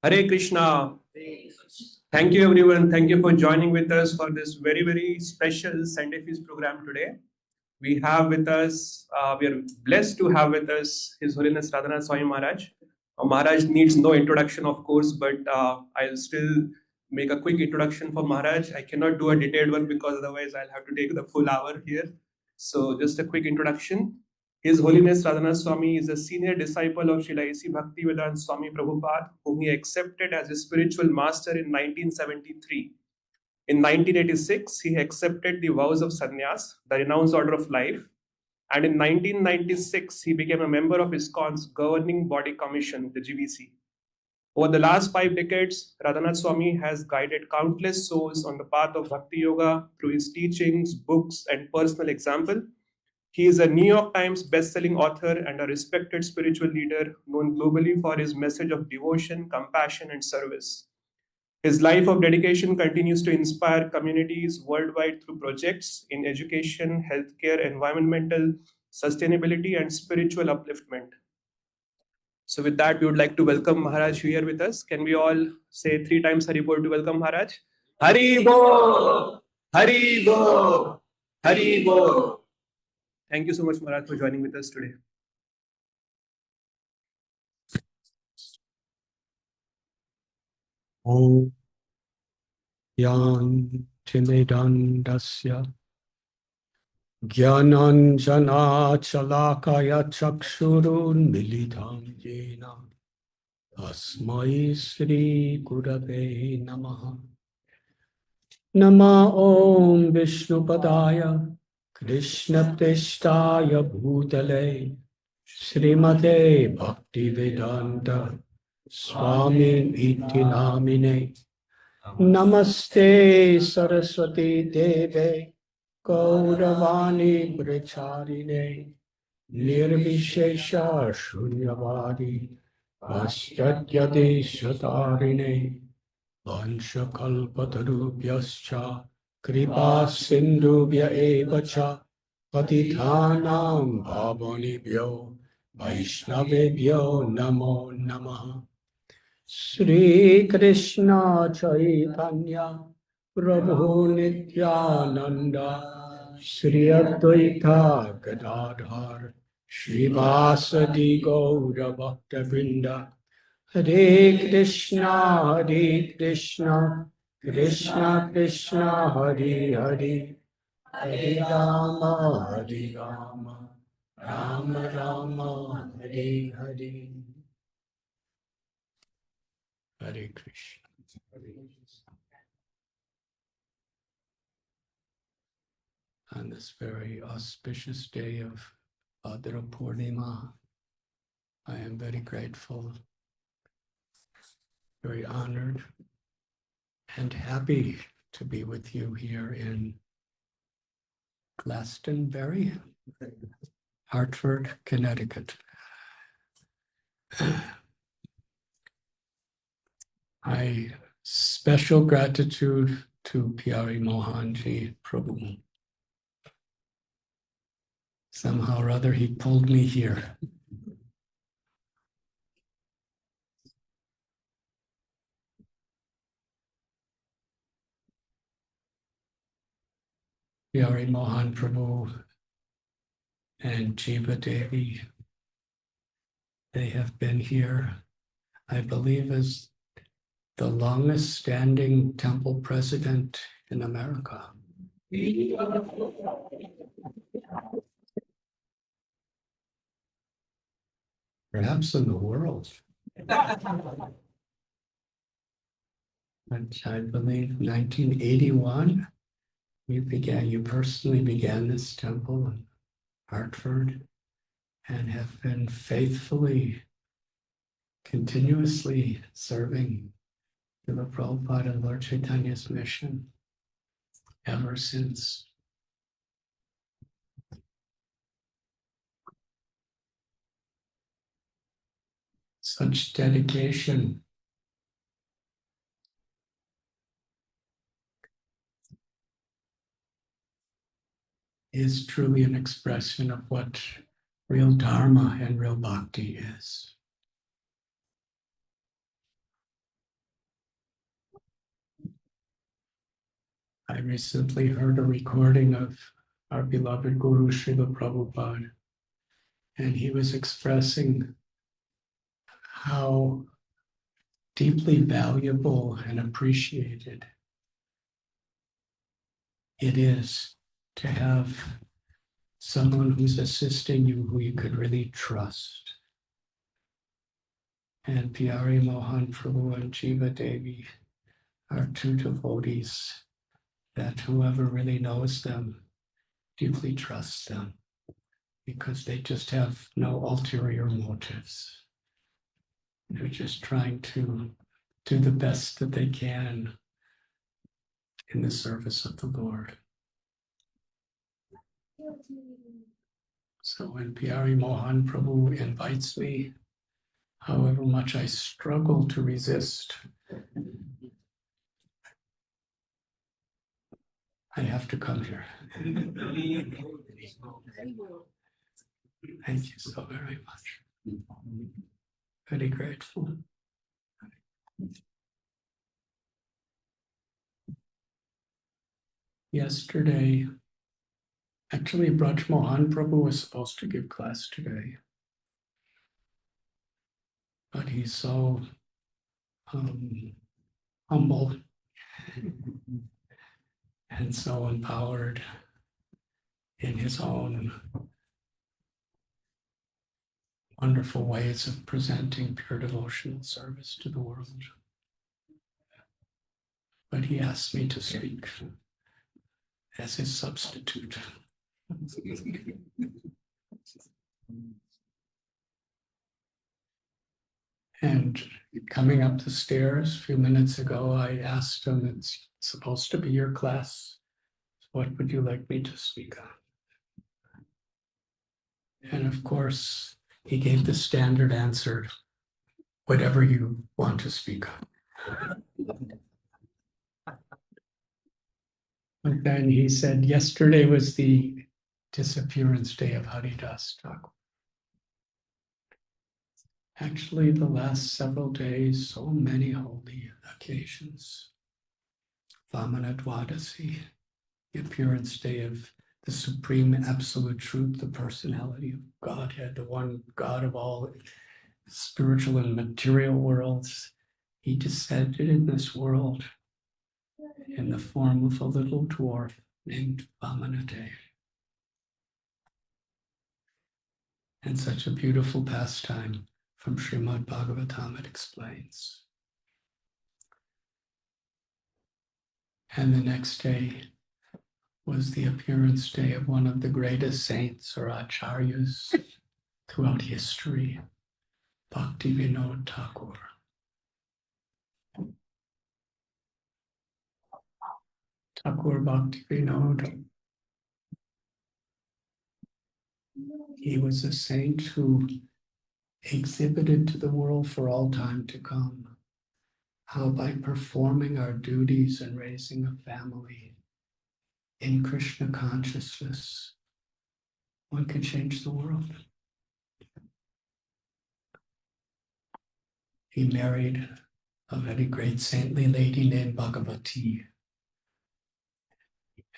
Hare Krishna. Thank you everyone. Thank you for joining with us for this very, very special Sunday Feast program today. We have with us, we are blessed to have with us His Holiness Radhanath Swami Maharaj. Maharaj needs no introduction, of course, but I'll still make a quick introduction for Maharaj. I cannot do a detailed one because otherwise I'll have to take the full hour here. So just a quick introduction. His Holiness Radhanath Swami is a senior disciple of Srila BhaktiYoga Swami Prabhupada, whom he accepted as his spiritual master in 1973. In 1986, he accepted the vows of sannyas, the renounced order of life, and in 1996, he became a member of Iskcon's governing body commission, the GBC. Over the last 5 decades, Radhanath Swami has guided countless souls on the path of Bhakti Yoga through his teachings, books, and personal example. He is a New York Times best-selling author and a respected spiritual leader known globally for his message of devotion, compassion, and service. His life of dedication continues to inspire communities worldwide through projects in education, healthcare, environmental sustainability, and spiritual upliftment. So with that, we would like to welcome Maharaj here with us. Can we all say 3 times Hari Bol to welcome Maharaj? Hari Bol! Hari Bol! Hari Bol! Thank you so much, Maharaj, for joining with us today. Om Yan Timidandasya Gyananjana Chalakaya Chakshurun Milidam Jena Asmai Sri Gurave Namaha Nama Om Vishnupadaya Krishna Tishtaya Bhutale Srimate Bhaktivedanta Swami Iti Namine Namaste Saraswati Deve Gauravani Bracharine Nirvishesha Shunyavadi Paschatyade Shatarine Vanshakalpatarubhyascha Kripa Sindhubhya Evacha Patithanam Bhavanibhyo Vaishnavebhyo Namo Namaha Sri Krishna Chaitanya Prabhu Nityananda Sri Advaita Gadadhar Srivasadi Gaura Bhakta Hare Krishna Krishna Krishna Hare Hare Hare Rama Rama Rama Hare Hare Hare Krishna. On this very auspicious day of Bhadra Purnima, I am very grateful, very honored, and happy to be with you here in Glastonbury, Hartford, Connecticut. My special gratitude to Pyari Mohanji Prabhu. Somehow or other, he pulled me here. Pyari Mohan Prabhu and Jiva Devi, they have been here, I believe, as the longest standing temple president in America. Perhaps in the world. And I believe 1981, you personally began this temple in Hartford and have been faithfully, continuously serving Srila Prabhupada and Lord Chaitanya's mission ever since. Such dedication is truly an expression of what real dharma and real bhakti is. I recently heard a recording of our beloved Guru Srila Prabhupada, and he was expressing how deeply valuable and appreciated it is to have someone who's assisting you who you could really trust. And Pyari Mohan Prabhu and Jiva Devi are two devotees that whoever really knows them deeply trusts them because they just have no ulterior motives. They're just trying to do the best that they can in the service of the Lord. So when Pyari Mohan Prabhu invites me, however much I struggle to resist, I have to come here. Thank you so very much. Very grateful. Yesterday, actually, Braj Mohan Prabhu was supposed to give class today, but he's so humble and so empowered in his own wonderful ways of presenting pure devotional service to the world. But he asked me to speak as his substitute. And coming up the stairs a few minutes ago, I asked him, it's supposed to be your class. What would you like me to speak on? And of course, he gave the standard answer, whatever you want to speak on. But then he said, yesterday was the disappearance day of Haridas Thakur. Actually, the last several days, so many holy occasions. Vamana Dwadasi, the appearance day of the supreme absolute truth, the personality of Godhead, the one God of all spiritual and material worlds. He descended in this world in the form of a little dwarf named Vamanadeva. And such a beautiful pastime from Srimad Bhagavatam it explains. And the next day was the appearance day of one of the greatest saints or acharyas throughout history, Bhaktivinoda Thakur. Thakur Bhaktivinoda. He was a saint who exhibited to the world for all time to come how by performing our duties and raising a family in Krishna consciousness, one can change the world. He married a very great saintly lady named Bhagavati,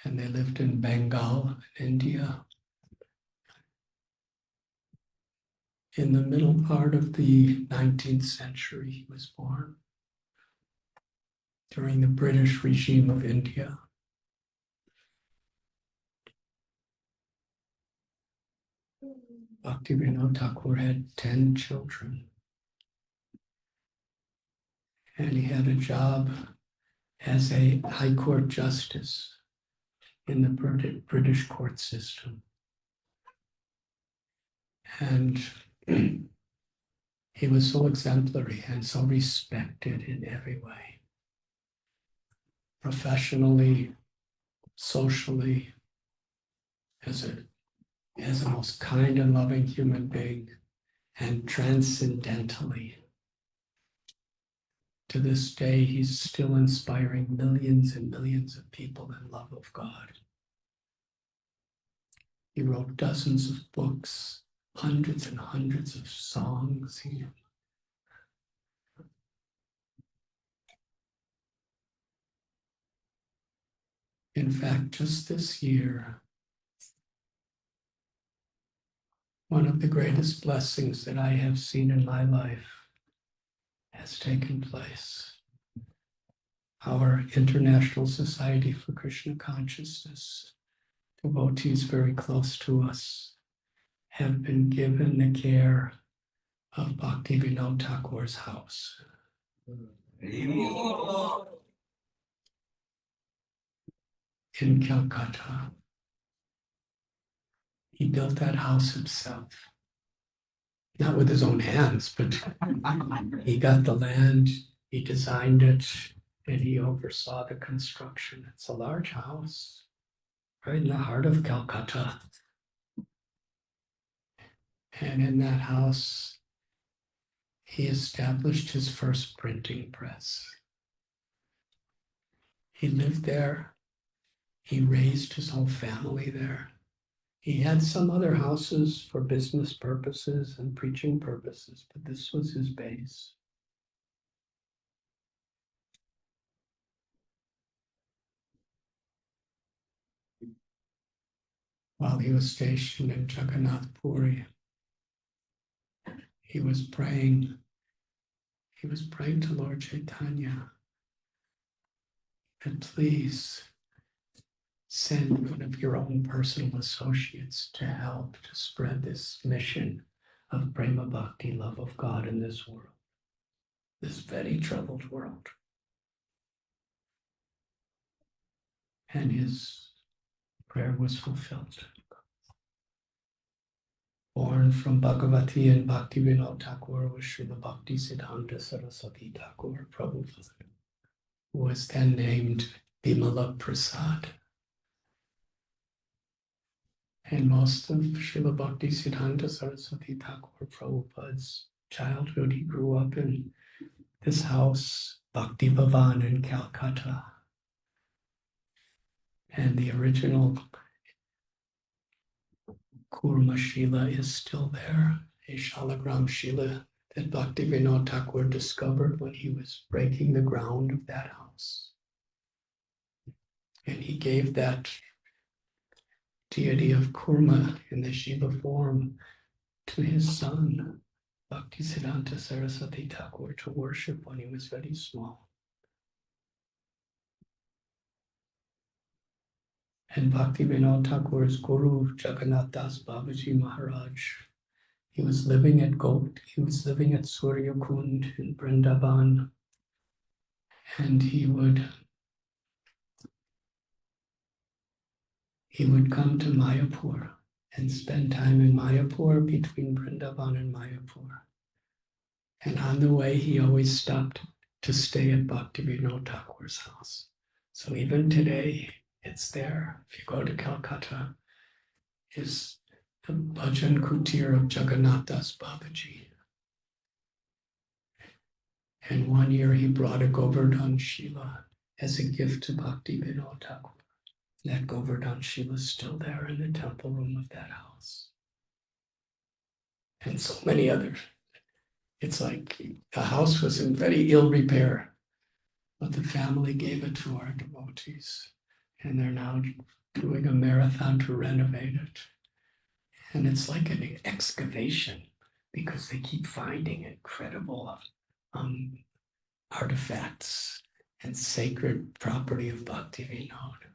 and they lived in Bengal, India. In the middle part of the 19th century, he was born during the British regime of India. Bhaktivinoda Thakur had 10 children. And he had a job as a High Court justice in the British court system. And he was so exemplary and so respected in every way. Professionally, socially, as a most kind and loving human being, and transcendentally To this day, he's still inspiring millions and millions of people in love of God. He wrote dozens of books, hundreds and hundreds of songs. In fact, just this year, one of the greatest blessings that I have seen in my life has taken place. Our International Society for Krishna Consciousness, devotees very close to us, have been given the care of Bhaktivinoda Thakur's house. In Calcutta. He built that house himself. Not with his own hands, but he got the land, he designed it, and he oversaw the construction. It's a large house, right in the heart of Calcutta. And in that house, he established his first printing press. He lived there. He raised his whole family there. He had some other houses for business purposes and preaching purposes, but this was his base. While he was stationed in Jagannath Puri, he was praying to Lord Chaitanya that please send one of your own personal associates to help to spread this mission of prema bhakti, love of God in this world, this very troubled world. And his prayer was fulfilled. Born from Bhagavati and Bhaktivinoda Thakur was Srila Bhakti Siddhanta Saraswati Thakur Prabhupada, who was then named Bimala Prasad. And most of Srila Bhakti Siddhanta Saraswati Thakur Prabhupada's childhood, he grew up in this house, Bhakti Bhavan in Calcutta. And the original Kurma Shila is still there, a Shalagram Shila that Bhaktivinoda Thakur discovered when he was breaking the ground of that house. And he gave that deity of Kurma in the Shiva form to his son, Bhaktisiddhanta Saraswati Thakur, to worship when he was very small. And Bhaktivinoda Thakur's guru, Jagannath Das Babaji Maharaj, he was living at Surya Kund in Vrindavan, and he would come to Mayapur and spend time in Mayapur, between Vrindavan and Mayapur. And on the way, he always stopped to stay at Bhaktivinoda Thakur's house. So even today, it's there. If you go to Calcutta, is the Bhajan Kutir of Jagannath Das Babaji. And one year he brought a Govardhan Shila as a gift to Bhaktivinoda Thakur. That Govardhan Shila is still there in the temple room of that house. And so many others. It's like the house was in very ill repair, but the family gave it to our devotees. And they're now doing a marathon to renovate it. And it's like an excavation because they keep finding incredible artifacts and sacred property of Bhaktivinoda.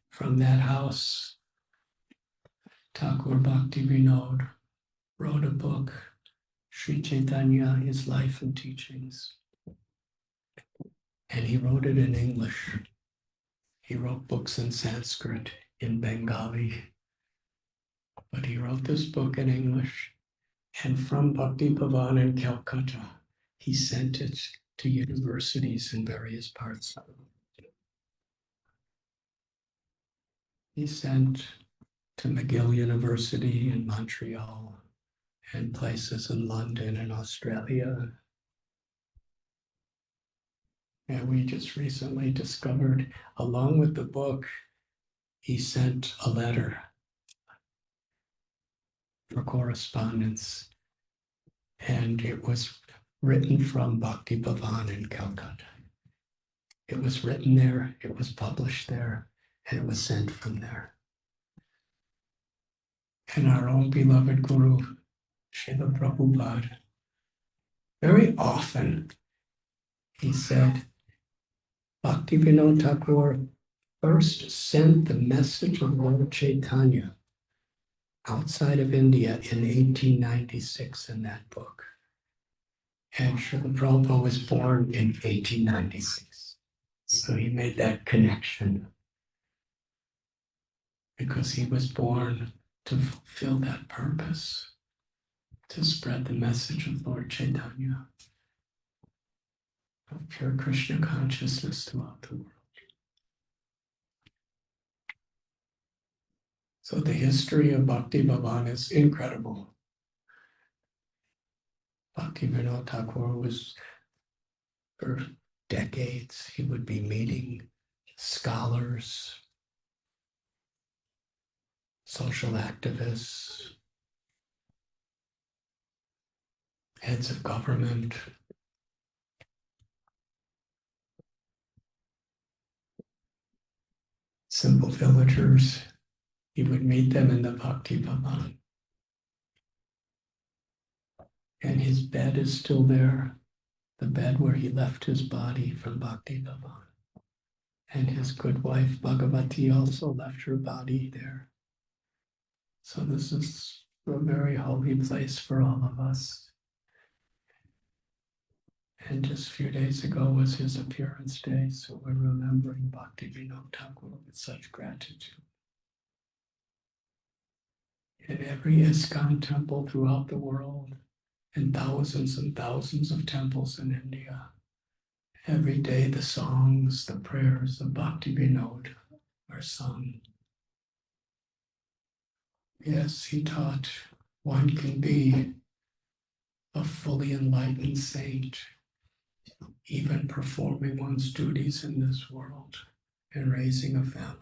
From that house, Thakur Bhaktivinoda wrote a book, Sri Chaitanya, His Life and Teachings. And he wrote it in English. He wrote books in Sanskrit, in Bengali, but he wrote this book in English. And from Bhakti Bhavan in Calcutta, he sent it to universities in various parts of the world. He sent to McGill University in Montreal and places in London and Australia. And we just recently discovered, along with the book, he sent a letter for correspondence, and it was written from Bhakti-Bhavan in Calcutta. It was written there, it was published there, and it was sent from there. And our own beloved Guru, Srila Prabhupada, very often he said, Bhaktivinoda Thakur first sent the message of Lord Chaitanya outside of India in 1896 in that book. And Srila Prabhupada was born in 1896. So he made that connection because he was born to fulfill that purpose, to spread the message of Lord Chaitanya, of pure Krishna consciousness throughout the world. So the history of Bhakti-Bhavan is incredible. Bhaktivinoda Thakur was, for decades, he would be meeting scholars, social activists, heads of government, simple villagers. He would meet them in the Bhakti-Bhavan. And his bed is still there, the bed where he left his body from Bhakti-Bhavan. And his good wife, Bhagavati, also left her body there. So this is a very holy place for all of us. And just a few days ago was his appearance day, so we're remembering Bhaktivinoda Thakur with such gratitude. In every Iskcon temple throughout the world, and thousands of temples in India, every day the songs, the prayers of Bhaktivinoda are sung. Yes, he taught one can be a fully enlightened saint, even performing one's duties in this world and raising a family.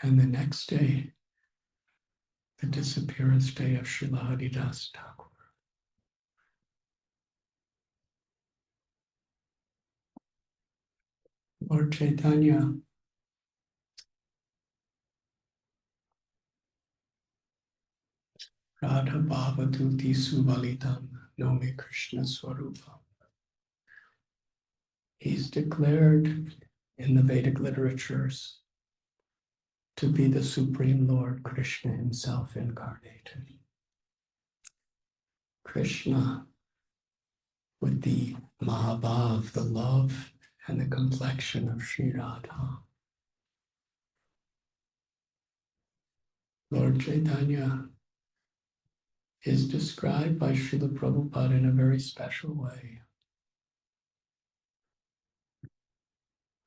And the next day, the disappearance day of Srila Haridas Thakur. Lord Chaitanya Radha Bhavaduti Suvalitam Nomi Krishna Swarupa. He's declared in the Vedic literatures to be the Supreme Lord Krishna himself incarnated. Krishna with the Mahabhav, the love and the complexion of Sri Radha. Lord Chaitanya is described by Srila Prabhupada in a very special way.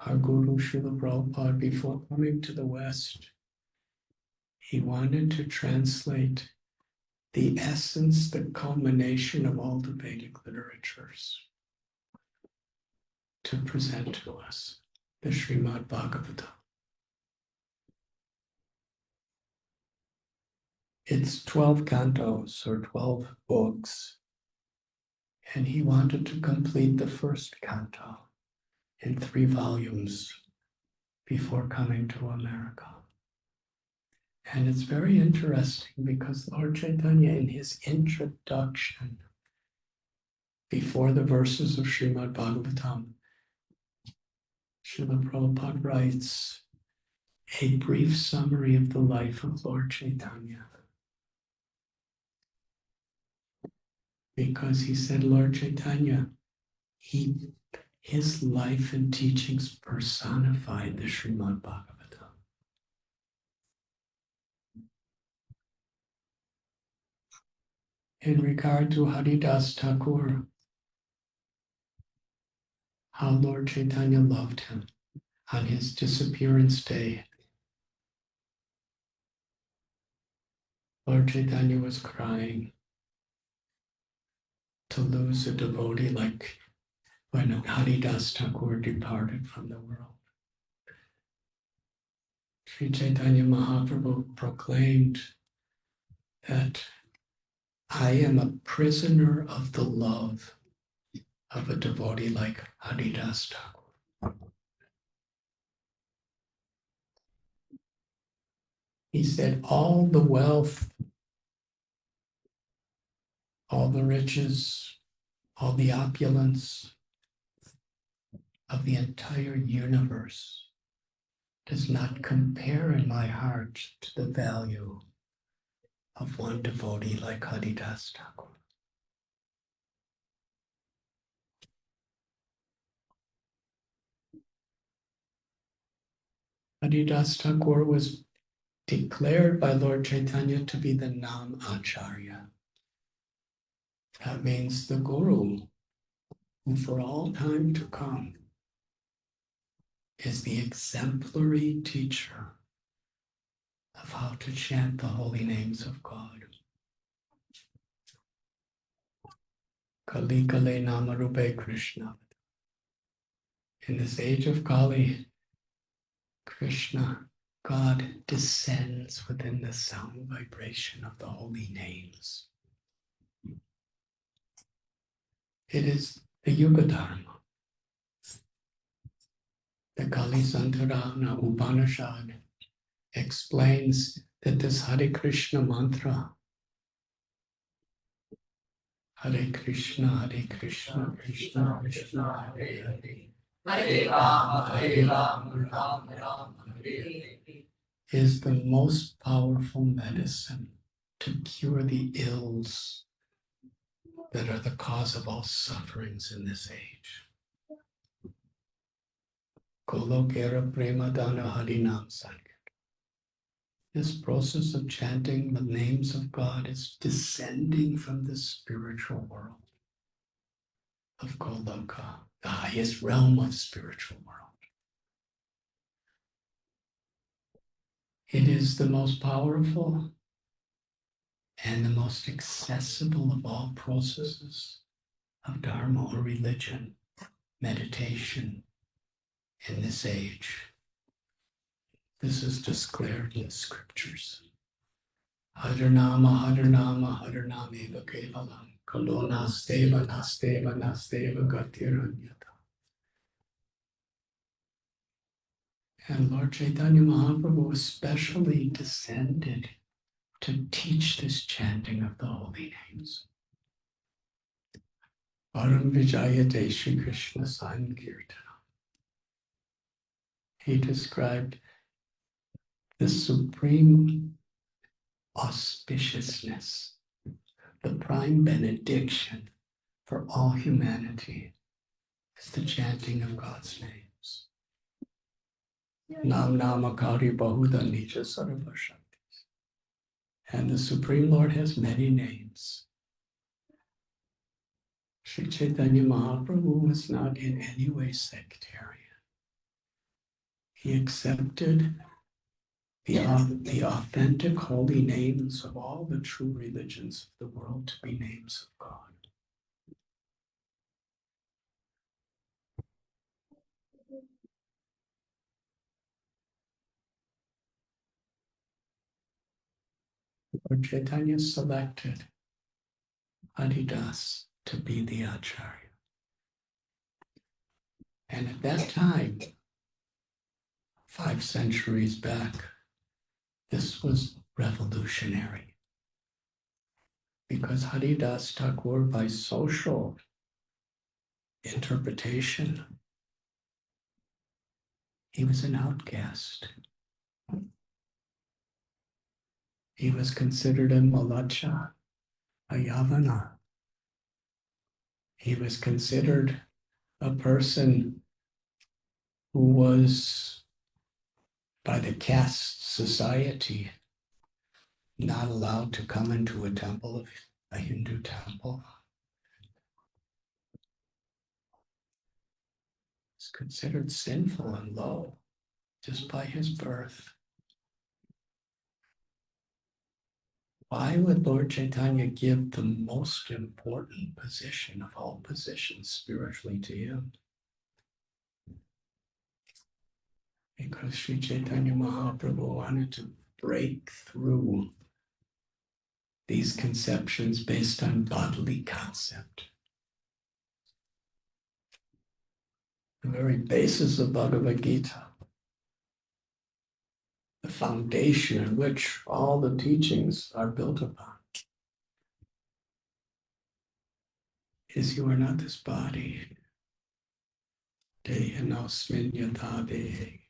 Our Guru Srila Prabhupada, before coming to the West, he wanted to translate the essence, the culmination of all the Vedic literatures to present to us, the Srimad Bhagavatam. It's 12 cantos or 12 books, and he wanted to complete the first canto in 3 volumes before coming to America. And it's very interesting because Lord Chaitanya, in his introduction, before the verses of Srimad Bhagavatam, Srila Prabhupada writes a brief summary of the life of Lord Chaitanya. Because he said Lord Chaitanya, his life and teachings personified the Srimad Bhagavatam. In regard to Haridas Thakur, how Lord Chaitanya loved him. on his disappearance day, Lord Chaitanya was crying to lose a devotee like when Haridas Thakur departed from the world. Sri Chaitanya Mahaprabhu proclaimed that I am a prisoner of the love of a devotee like Haridas Thakur. He said, all the wealth, all the riches, all the opulence of the entire universe does not compare in my heart to the value of one devotee like Haridas Thakur. Haridas Thakur was declared by Lord Chaitanya to be the Nam Acharya. That means the Guru, who for all time to come is the exemplary teacher of how to chant the holy names of God. Kali Kale Namarupe Krishna. In this age of Kali, Krishna, God descends within the sound vibration of the holy names. It is the Yuga Dharma. The Kali Santarana Upanishad explains that this Hare Krishna mantra, Hare Krishna, Krishna Krishna, Hare Hare, Hare Rama, Rama Rama, Hare Hare, is the most powerful medicine to cure the ills that are the cause of all sufferings in this age. Kolokera Premadana Harinam Sankirtan. This process of chanting the names of God is descending from the spiritual world of Goloka, the highest realm of spiritual world. It is the most powerful and the most accessible of all processes of Dharma or religion, meditation in this age. This is declared in the scriptures. Haranama, Haranama, Haranameva Kevalam, Kalona Steva, Nasteva, Nasteva, Gatiranyata. And Lord Chaitanya Mahaprabhu especially descended to teach this chanting of the holy names. Param Vijayate Shri Krishna Sankirtana. He described the supreme auspiciousness, the prime benediction for all humanity is the chanting of God's names. Nam Namakari Bahuda Nija Sarva Shaktis. And the Supreme Lord has many names. Sri Chaitanya Mahaprabhu was not in any way sectarian. He accepted the authentic holy names of all the true religions of the world to be names of God. Lord Chaitanya selected Haridas to be the Acharya. And at that time, 5 centuries back, this was revolutionary. Because Haridas Thakur, by social interpretation, he was an outcast. He was considered a malacha, a yavana. He was considered a person who was, by the caste society, not allowed to come into a temple, a Hindu temple. considered sinful and low just by his birth. Why would Lord Chaitanya give the most important position of all positions spiritually to him? Because Sri Chaitanya Mahaprabhu wanted to break through these conceptions based on bodily concept. The very basis of Bhagavad Gita, the foundation on which all the teachings are built upon, is you are not this body. Dehanosmin yatha dehe,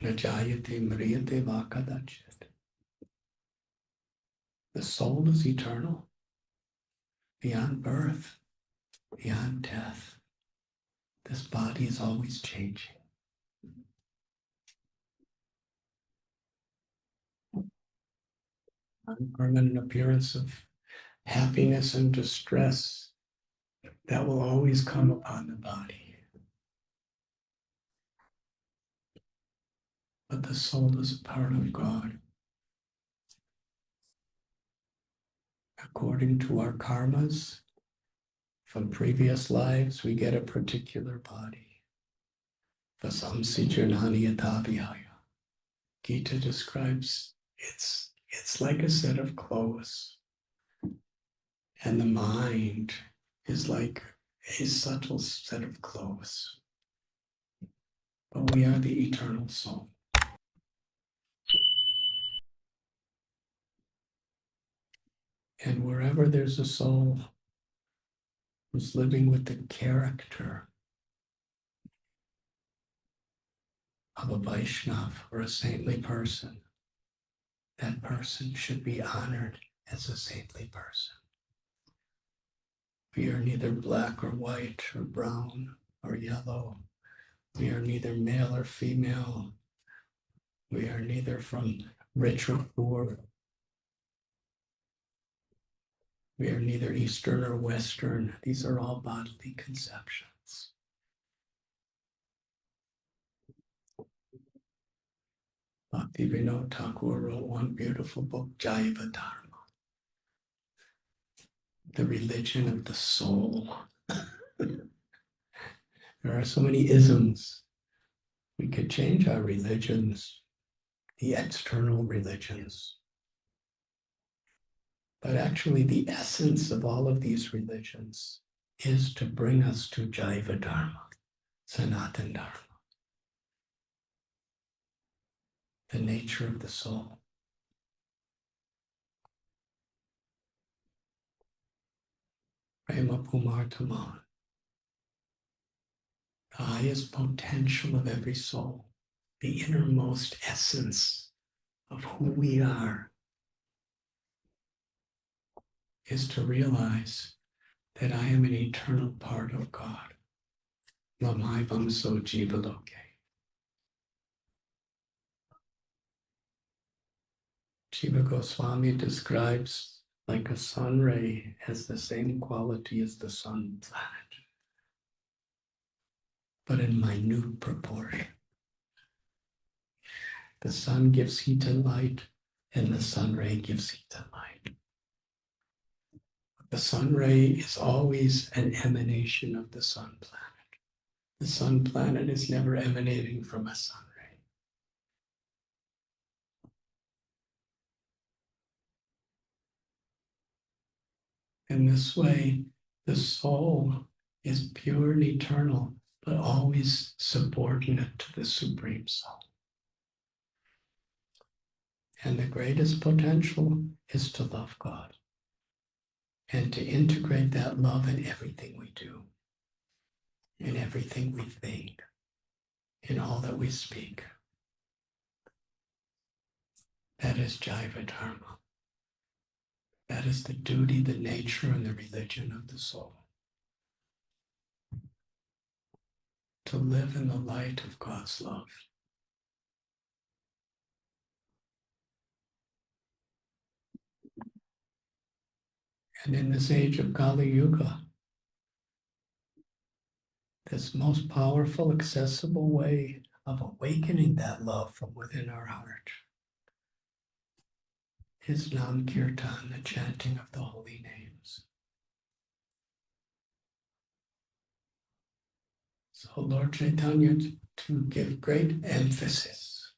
najayate mriyate va kadachit. The soul is eternal, beyond birth, beyond death. This body is always changing. Impermanent appearance of happiness and distress that will always come upon the body. But the soul is a part of God. According to our karmas from previous lives, we get a particular body. Vasamsi janani yathabhihaya. Gita describes it's like a set of clothes. And the mind is like a subtle set of clothes. But we are the eternal soul. And wherever there's a soul who's living with the character of a Vaishnava or a saintly person, that person should be honored as a saintly person. We are neither black or white or brown or yellow. We are neither male or female. We are neither from rich or poor. We are neither Eastern or Western. These are all bodily conceptions. Bhaktivinoda Thakur wrote one beautiful book, Jaiva Dharma, the religion of the soul. There are so many isms. We could change our religions, the external religions. But actually, the essence of all of these religions is to bring us to Jaiva Dharma, Sanatana Dharma, the nature of the soul. Prema Pumarthaman, the highest potential of every soul, the innermost essence of who we are, is to realize that I am an eternal part of God. Lamaivam so jivaloke. Jiva Goswami describes like a sun ray has the same quality as the sun planet, but in minute proportion. The sun gives heat and light, and the sun ray gives heat and light. The sun ray is always an emanation of the sun planet. The sun planet is never emanating from a sun ray. In this way, the soul is pure and eternal, but always subordinate to the Supreme Soul. And the greatest potential is to love God and to integrate that love in everything we do, in everything we think, in all that we speak. That is Jaiva Dharma. That is the duty, the nature, and the religion of the soul. To live in the light of God's love. And in this age of Kali Yuga, this most powerful, accessible way of awakening that love from within our heart is Nam Kirtan, the chanting of the holy names. So Lord Chaitanya, to give great emphasis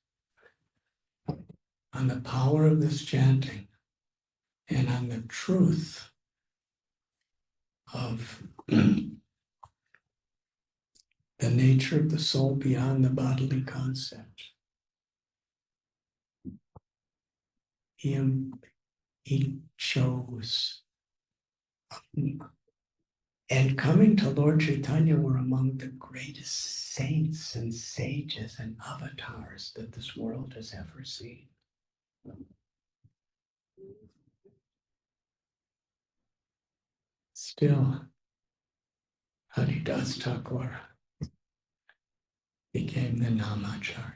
on the power of this chanting and on the truth of the nature of the soul beyond the bodily concept. He chose. And coming to Lord Chaitanya were among the greatest saints and sages and avatars that this world has ever seen. Still, Haridas Thakur became the Namacharya.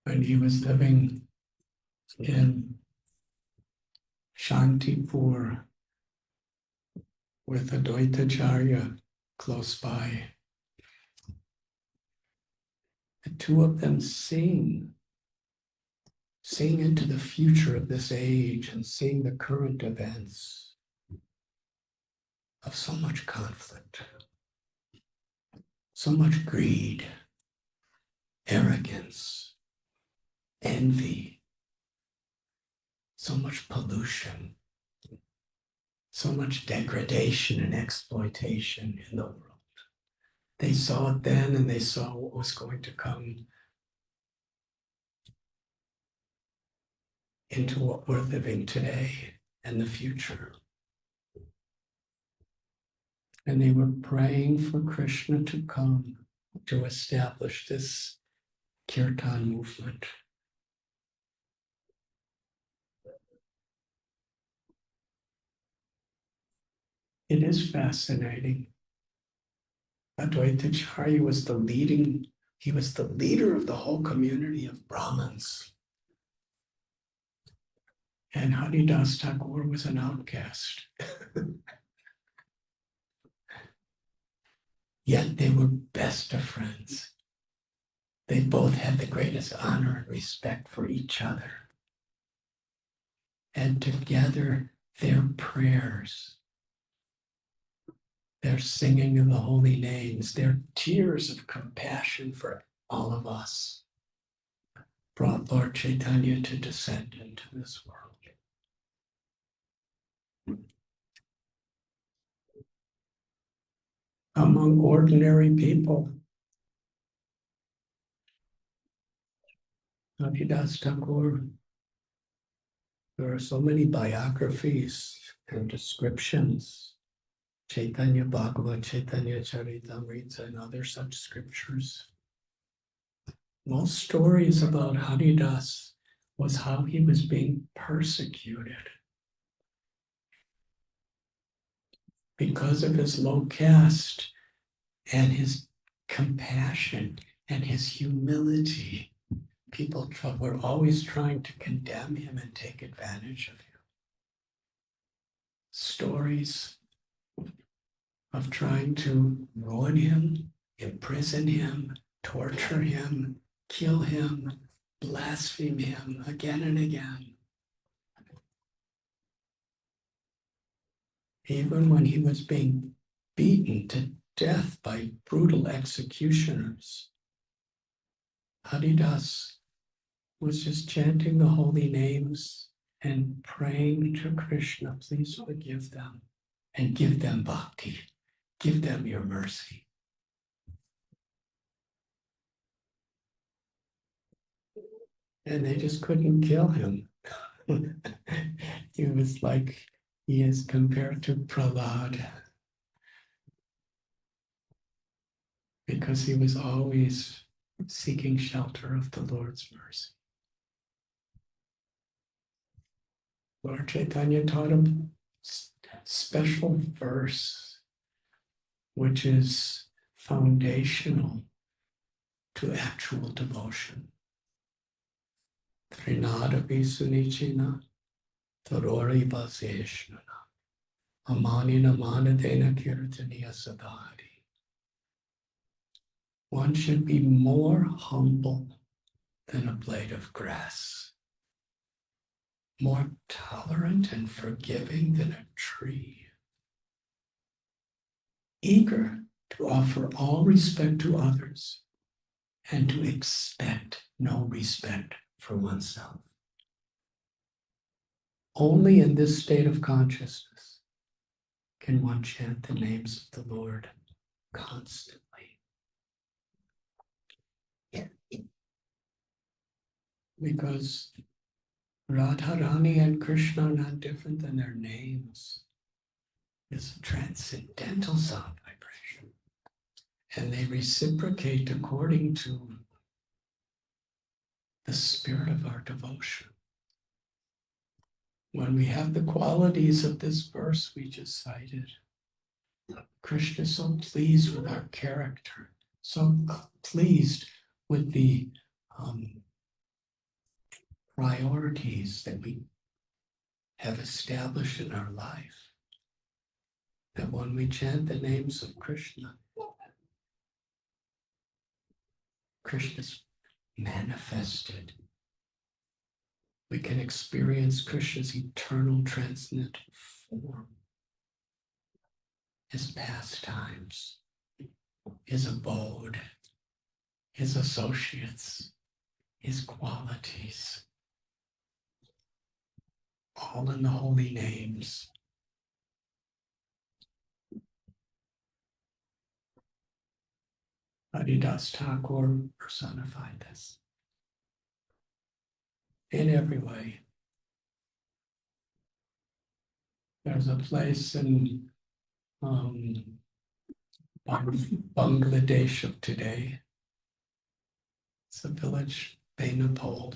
When he was living in Shantipur with Advaitacharya close by, the two of them seeing into the future of this age and seeing the current events of so much conflict, so much greed, arrogance, envy, so much pollution, so much degradation and exploitation in the world. They saw it then and they saw what was going to come into what we're living today and the future. And they were praying for Krishna to come to establish this kirtan movement. It is fascinating. Advaitacharya was the leader of the whole community of Brahmins. And Haridas Thakur was an outcast. Yet they were best of friends. They both had the greatest honor and respect for each other. And together, their prayers, their singing of the holy names, their tears of compassion for all of us, brought Lord Chaitanya to descend into this world. Among ordinary people, Haridas Thakur, there are so many biographies and descriptions, Chaitanya Bhagavad, Chaitanya Charitamrita, and other such scriptures. Most stories about Haridas was how he was being persecuted because of his low caste and his compassion and his humility. People were always trying to condemn him and take advantage of him. Stories of trying to ruin him, imprison him, torture him, kill him, blaspheme him again and again. Even when he was being beaten to death by brutal executioners, Haridas was just chanting the holy names and praying to Krishna, please forgive them and give them bhakti, give them your mercy. And they just couldn't kill him. He was like, he is compared to Prahlad, because he was always seeking shelter of the Lord's mercy. Lord Chaitanya taught him special verse, which is foundational to actual devotion. Trinada Visunichina, Tarori Vaseshnana, Amanina Manadena Kirtaniya Sadhari. One should be more humble than a blade of grass, more tolerant and forgiving than a tree, eager to offer all respect to others and to expect no respect for oneself. Only in this state of consciousness can one chant the names of the Lord constantly. Because Radharani and Krishna are not different than their names. It's a transcendental sound vibration. And they reciprocate according to the spirit of our devotion. When we have the qualities of this verse we just cited, Krishna is so pleased with our character, so pleased with the priorities that we have established in our life, that when we chant the names of Krishna, Krishna's manifested. We can experience Krishna's eternal transcendental form, his pastimes, his abode, his associates, his qualities, all in the holy names. Haridas Thakur personified this in every way. There's a place in Bangladesh of today. It's a village, Benapole.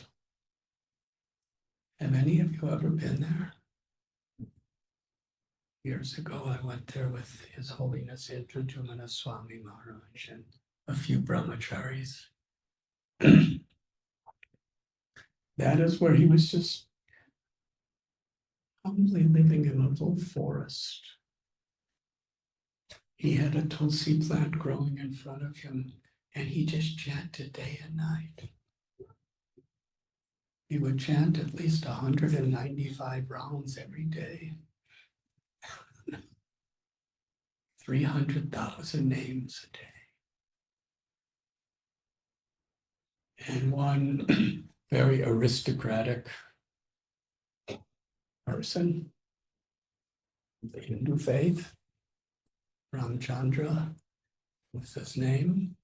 Have any of you ever been there? Years ago, I went there with His Holiness Radhanath Swami Maharaj and a few brahmacharis. That is where he was just humbly living in a little forest. He had a tulsi plant growing in front of him, and he just chanted day and night. He would chant at least 195 rounds every day. 300,000 names a day. And one very aristocratic person, the Hindu faith, Ramchandra was his name.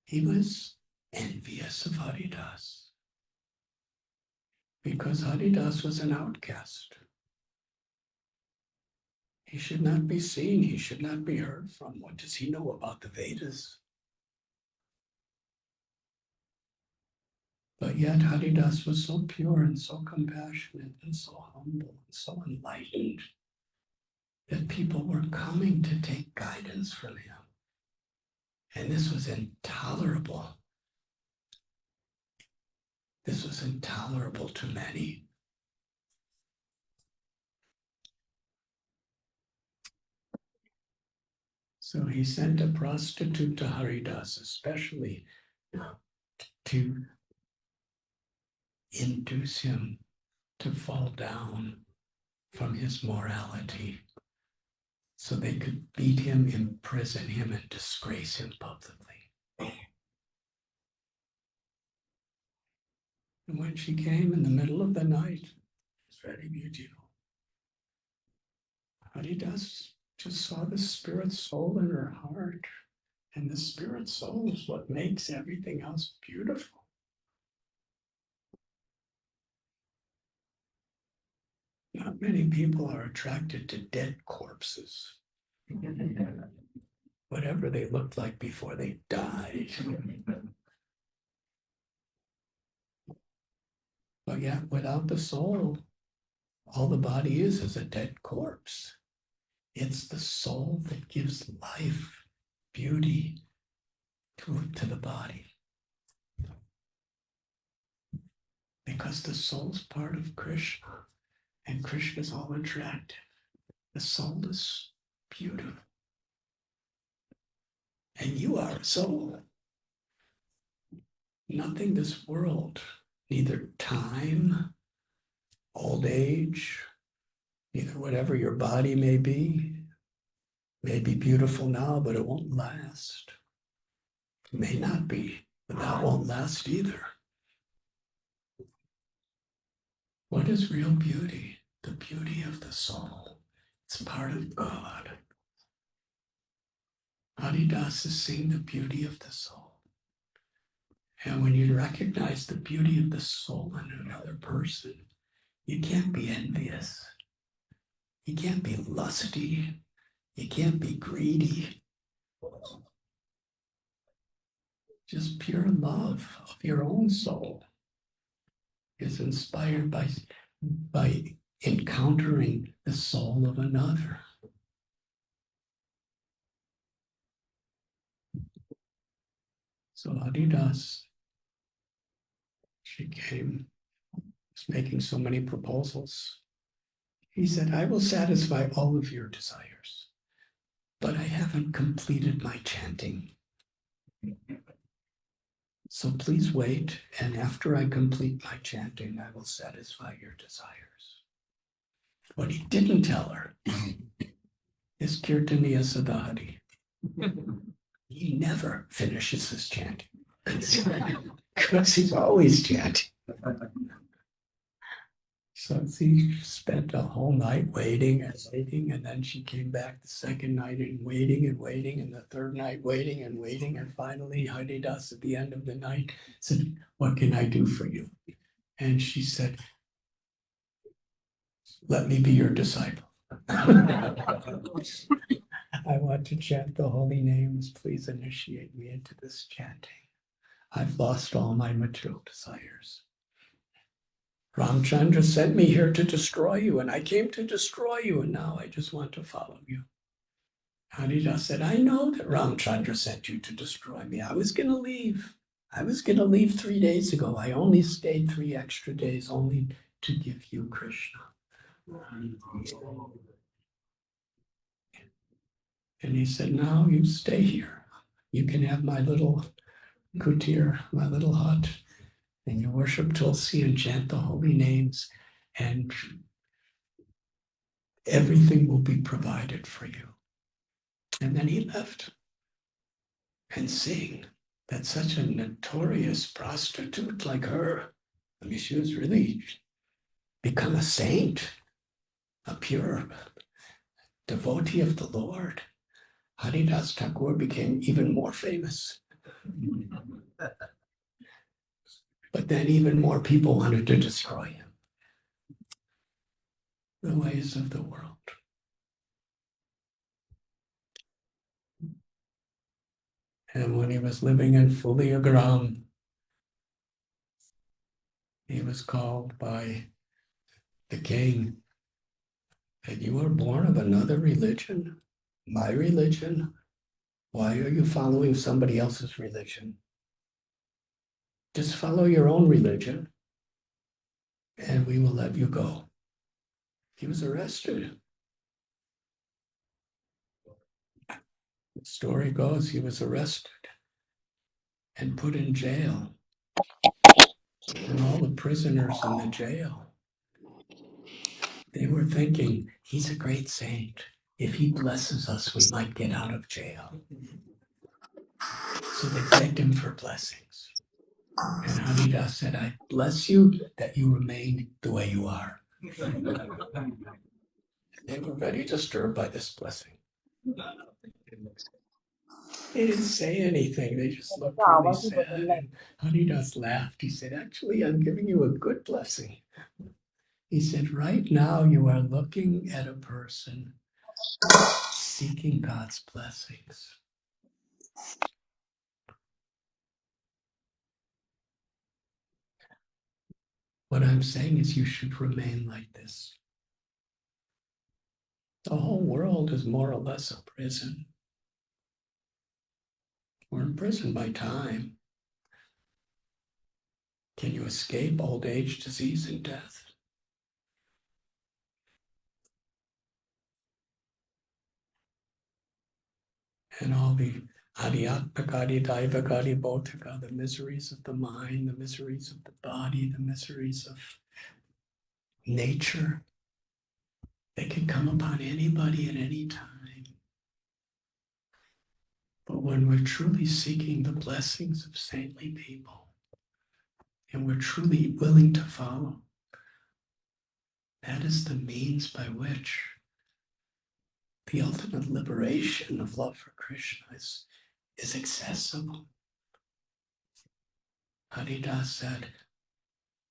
He was envious of Haridas because Haridas was an outcast. He should not be seen. He should not be heard from. What does he know about the Vedas? But yet Haridas was so pure and so compassionate and so humble and so enlightened that people were coming to take guidance from him. And this was intolerable. This was intolerable to many. So he sent a prostitute to Haridas, especially to induce him to fall down from his morality so they could beat him, imprison him, and disgrace him publicly. And when she came in the middle of the night, it was very beautiful. Haridas just saw the spirit soul in her heart, and the spirit soul is what makes everything else beautiful. Not many people are attracted to dead corpses, whatever they looked like before they died. But yet, without the soul, all the body is a dead corpse. It's the soul that gives life, beauty to the body. because the soul's part of Krishna, and Krishna is all attractive. The soul is beautiful. And you are a soul. Nothing this world, neither time, old age, neither whatever your body may be beautiful now, but it won't last. It may not be, but that won't last either. What is real beauty? The beauty of the soul. It's part of God. Haridas is seeing the beauty of the soul. And when you recognize the beauty of the soul in another person, you can't be envious. You can't be lusty. You can't be greedy. Just pure love of your own soul is inspired by encountering the soul of another. So Haridas, she came, was making so many proposals. He said, I will satisfy all of your desires, but I haven't completed my chanting. So please wait, and after I complete my chanting, I will satisfy your desires. What he didn't tell her is Kirtaniya Sadhari. He never finishes his chanting because he's always chanting. So she spent a whole night waiting and waiting, and then she came back the second night and waiting, and the third night waiting, and finally Haridas at the end of the night said, what can I do for you? And she said, let me be your disciple. I want to chant the holy names. Please initiate me into this chanting. I've lost all my material desires. Ramchandra sent me here to destroy you, and I came to destroy you, and now I just want to follow you. Haridas said, I know that Ramchandra sent you to destroy me. I was going to leave. I was going to leave 3 days ago. I only stayed 3 extra days only to give you Krishna. And he said, now you stay here. You can have my little kutir, my little hut, and you worship Tulsi and chant the holy names, and everything will be provided for you. And then he left. And seeing that such a notorious prostitute like her, I mean, she was really become a saint, a pure devotee of the Lord. Haridas Thakur became even more famous. But then even more people wanted to destroy him. The ways of the world. And when he was living in Fuliagram, he was called by the king that you were born of another religion, my religion. Why are you following somebody else's religion? Just follow your own religion, and we will let you go. He was arrested. The story goes he was arrested and put in jail. And all the prisoners in the jail, they were thinking, he's a great saint. If he blesses us, we might get out of jail. So they begged him for blessings. And Haridas said, I bless you that you remain the way you are. They were very disturbed by this blessing. They didn't say anything. They just looked really sad. And Haridas laughed. He said, actually, I'm giving you a good blessing. He said, right now you are looking at a person seeking God's blessings. What I'm saying is you should remain like this. The whole world is more or less a prison. We're imprisoned by time. Can you escape old age, disease, and death? And all the adhyatmaka, daivaka, bautika, the miseries of the mind, the miseries of the body, the miseries of nature, they can come upon anybody at any time. But when we're truly seeking the blessings of saintly people, and we're truly willing to follow, that is the means by which the ultimate liberation of love for Krishna is accessible. Haridas said,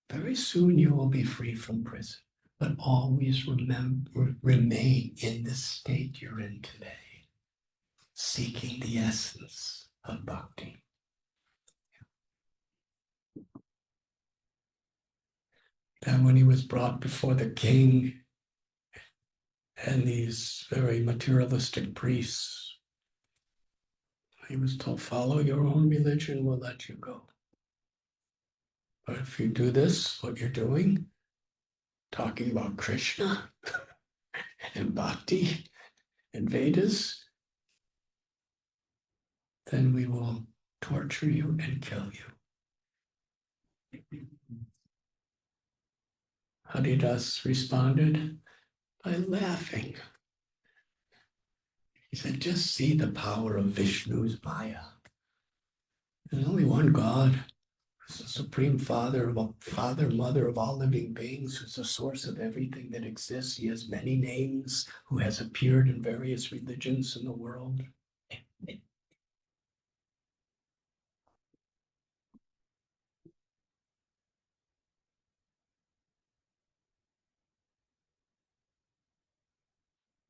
very soon you will be free from prison, but always remain in this state you're in today, seeking the essence of bhakti. And when he was brought before the king and these very materialistic priests, he was told, follow your own religion, we'll let you go. But if you do this, what you're doing, talking about Krishna and bhakti and Vedas, then we will torture you and kill you. Haridas responded by laughing. He said, just see the power of Vishnu's Maya. There's only one God, who's the supreme father, mother of all living beings, who's the source of everything that exists. He has many names, who has appeared in various religions in the world.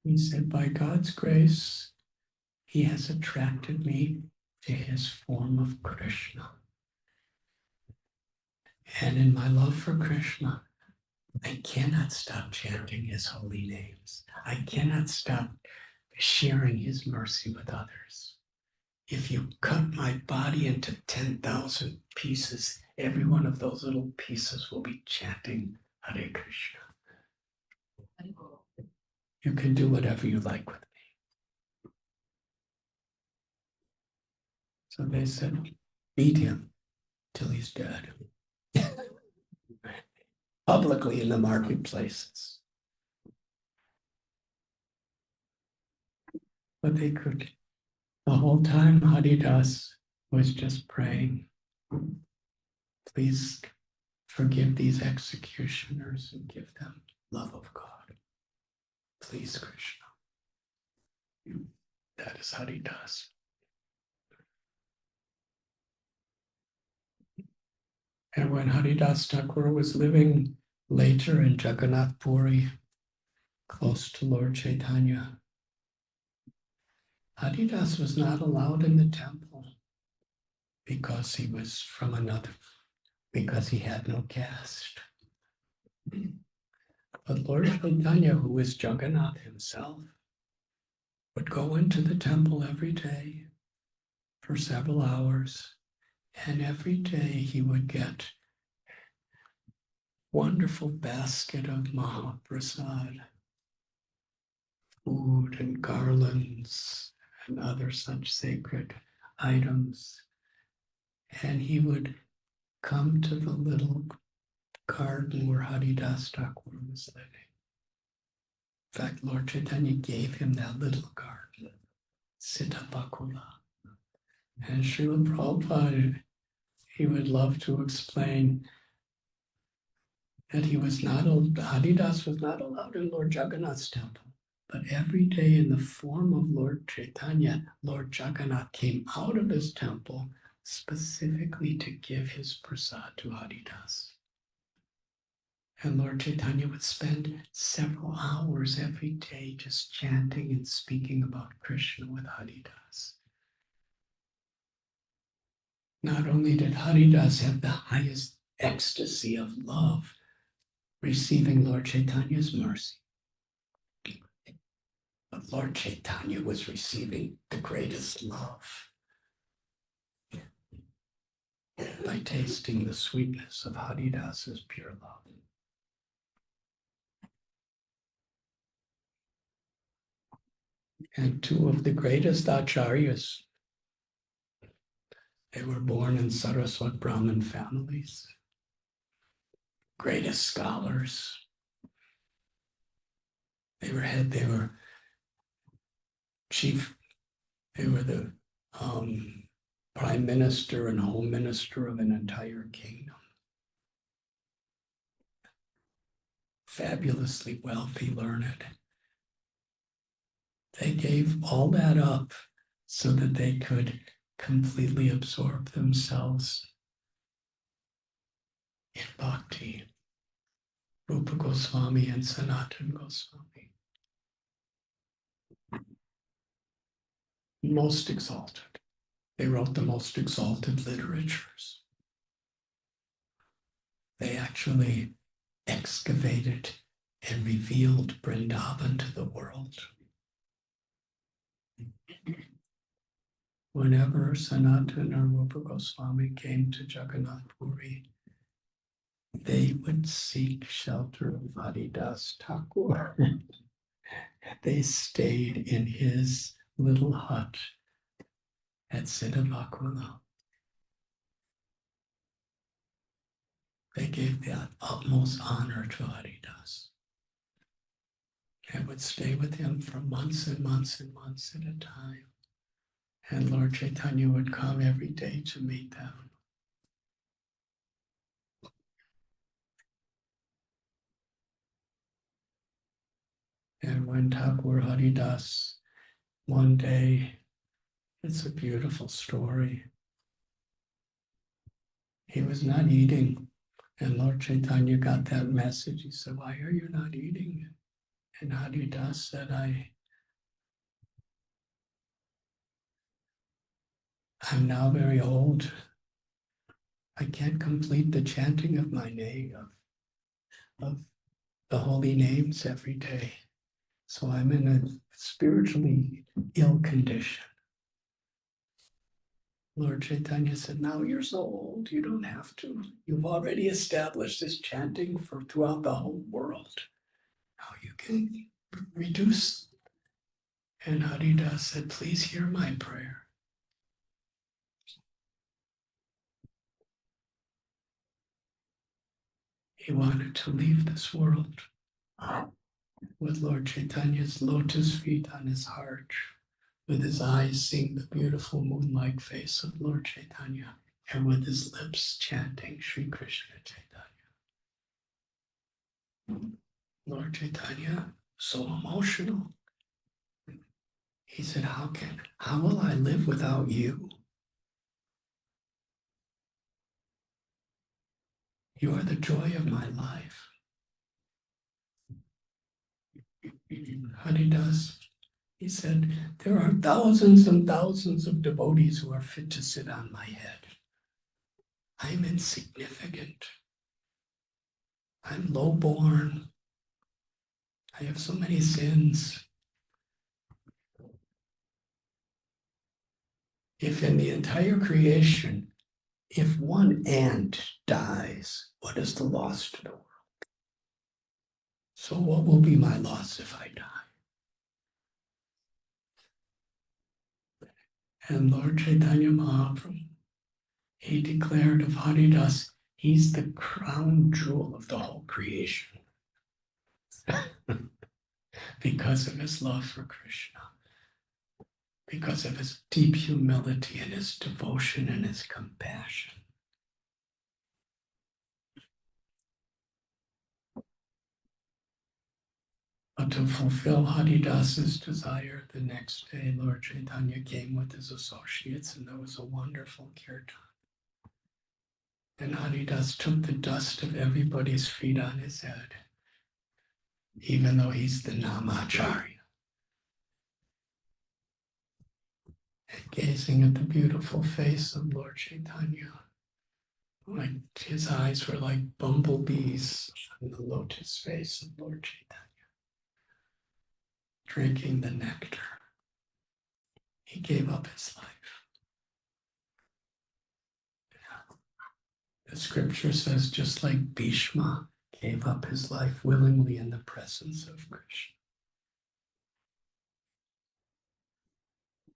He said, by God's grace, he has attracted me to his form of Krishna. And in my love for Krishna, I cannot stop chanting his holy names. I cannot stop sharing his mercy with others. If you cut my body into 10,000 pieces, every one of those little pieces will be chanting Hare Krishna. You can do whatever you like with me. So they said, beat him till he's dead. Publicly in the marketplaces. But they could. The whole time Haridas was just praying, please forgive these executioners and give them love of God. Please, Krishna. That is Haridas. And when Haridas Thakur was living later in Jagannath Puri, close to Lord Chaitanya, Haridas was not allowed in the temple because he was from another, because he had no caste. But Lord Chaitanya, who is Jagannath himself, would go into the temple every day for several hours, and every day he would get wonderful basket of mahaprasad, food and garlands and other such sacred items. And he would come to the little garden where Haridas Thakur was living. In fact, Lord Chaitanya gave him that little garden, Sitapakula. And Srila Prabhupada, he would love to explain that Haridas was not allowed in Lord Jagannath's temple. But every day in the form of Lord Chaitanya, Lord Jagannath came out of his temple specifically to give his prasad to Haridas. And Lord Chaitanya would spend several hours every day just chanting and speaking about Krishna with Haridas. Not only did Haridas have the highest ecstasy of love, receiving Lord Chaitanya's mercy, but Lord Chaitanya was receiving the greatest love. by tasting the sweetness of Haridasa's pure love. And two of the greatest acharyas, they were born in Saraswat Brahmin families, greatest scholars. They were chief, they were the prime minister and home minister of an entire kingdom. Fabulously wealthy, learned. They gave all that up so that they could completely absorb themselves in bhakti. Rupa Goswami and Sanatana Goswami. Most exalted. They wrote the most exalted literatures. They actually excavated and revealed Vrindavan to the world. Whenever Sanatana or Rupa Goswami came to Jagannath Puri, they would seek shelter of Haridas Thakur. They stayed in his little hut at Siddhavakula. They gave the utmost honor to Haridas. They would stay with him for months and months and months at a time. And Lord Chaitanya would come every day to meet them. And when Thakur Haridas, one day, it's a beautiful story, he was not eating. And Lord Chaitanya got that message. He said, "Why are you not eating?" And Haridas said, I'm now very old. I can't complete the chanting of my name, of the holy names every day. So I'm in a spiritually ill condition. Lord Chaitanya said, now you're so old, you don't have to. You've already established this chanting throughout the whole world. Now you can reduce. And Haridas said, please hear my prayer. He wanted to leave this world with Lord Chaitanya's lotus feet on his heart, with his eyes seeing the beautiful moon-like face of Lord Chaitanya, and with his lips chanting Shri Krishna Chaitanya. Lord Chaitanya, so emotional. He said, how will I live without you? You are the joy of my life. Haridas, he said, there are thousands and thousands of devotees who are fit to sit on my head. I'm insignificant. I'm low-born. I have so many sins. If in the entire creation, if one ant dies, what is the loss to the world? So what will be my loss if I die? And Lord Chaitanya Mahaprabhu, he declared of Haridas, he's the crown jewel of the whole creation because of his love for Krishna, because of his deep humility and his devotion and his compassion. But to fulfill Haridas's desire, the next day Lord Chaitanya came with his associates and there was a wonderful kirtan. And Haridas took the dust of everybody's feet on his head, even though he's the Namacharya. And gazing at the beautiful face of Lord Chaitanya, like his eyes were like bumblebees on the lotus face of Lord Chaitanya, drinking the nectar. He gave up his life. The scripture says, just like Bhishma gave up his life willingly in the presence of Krishna.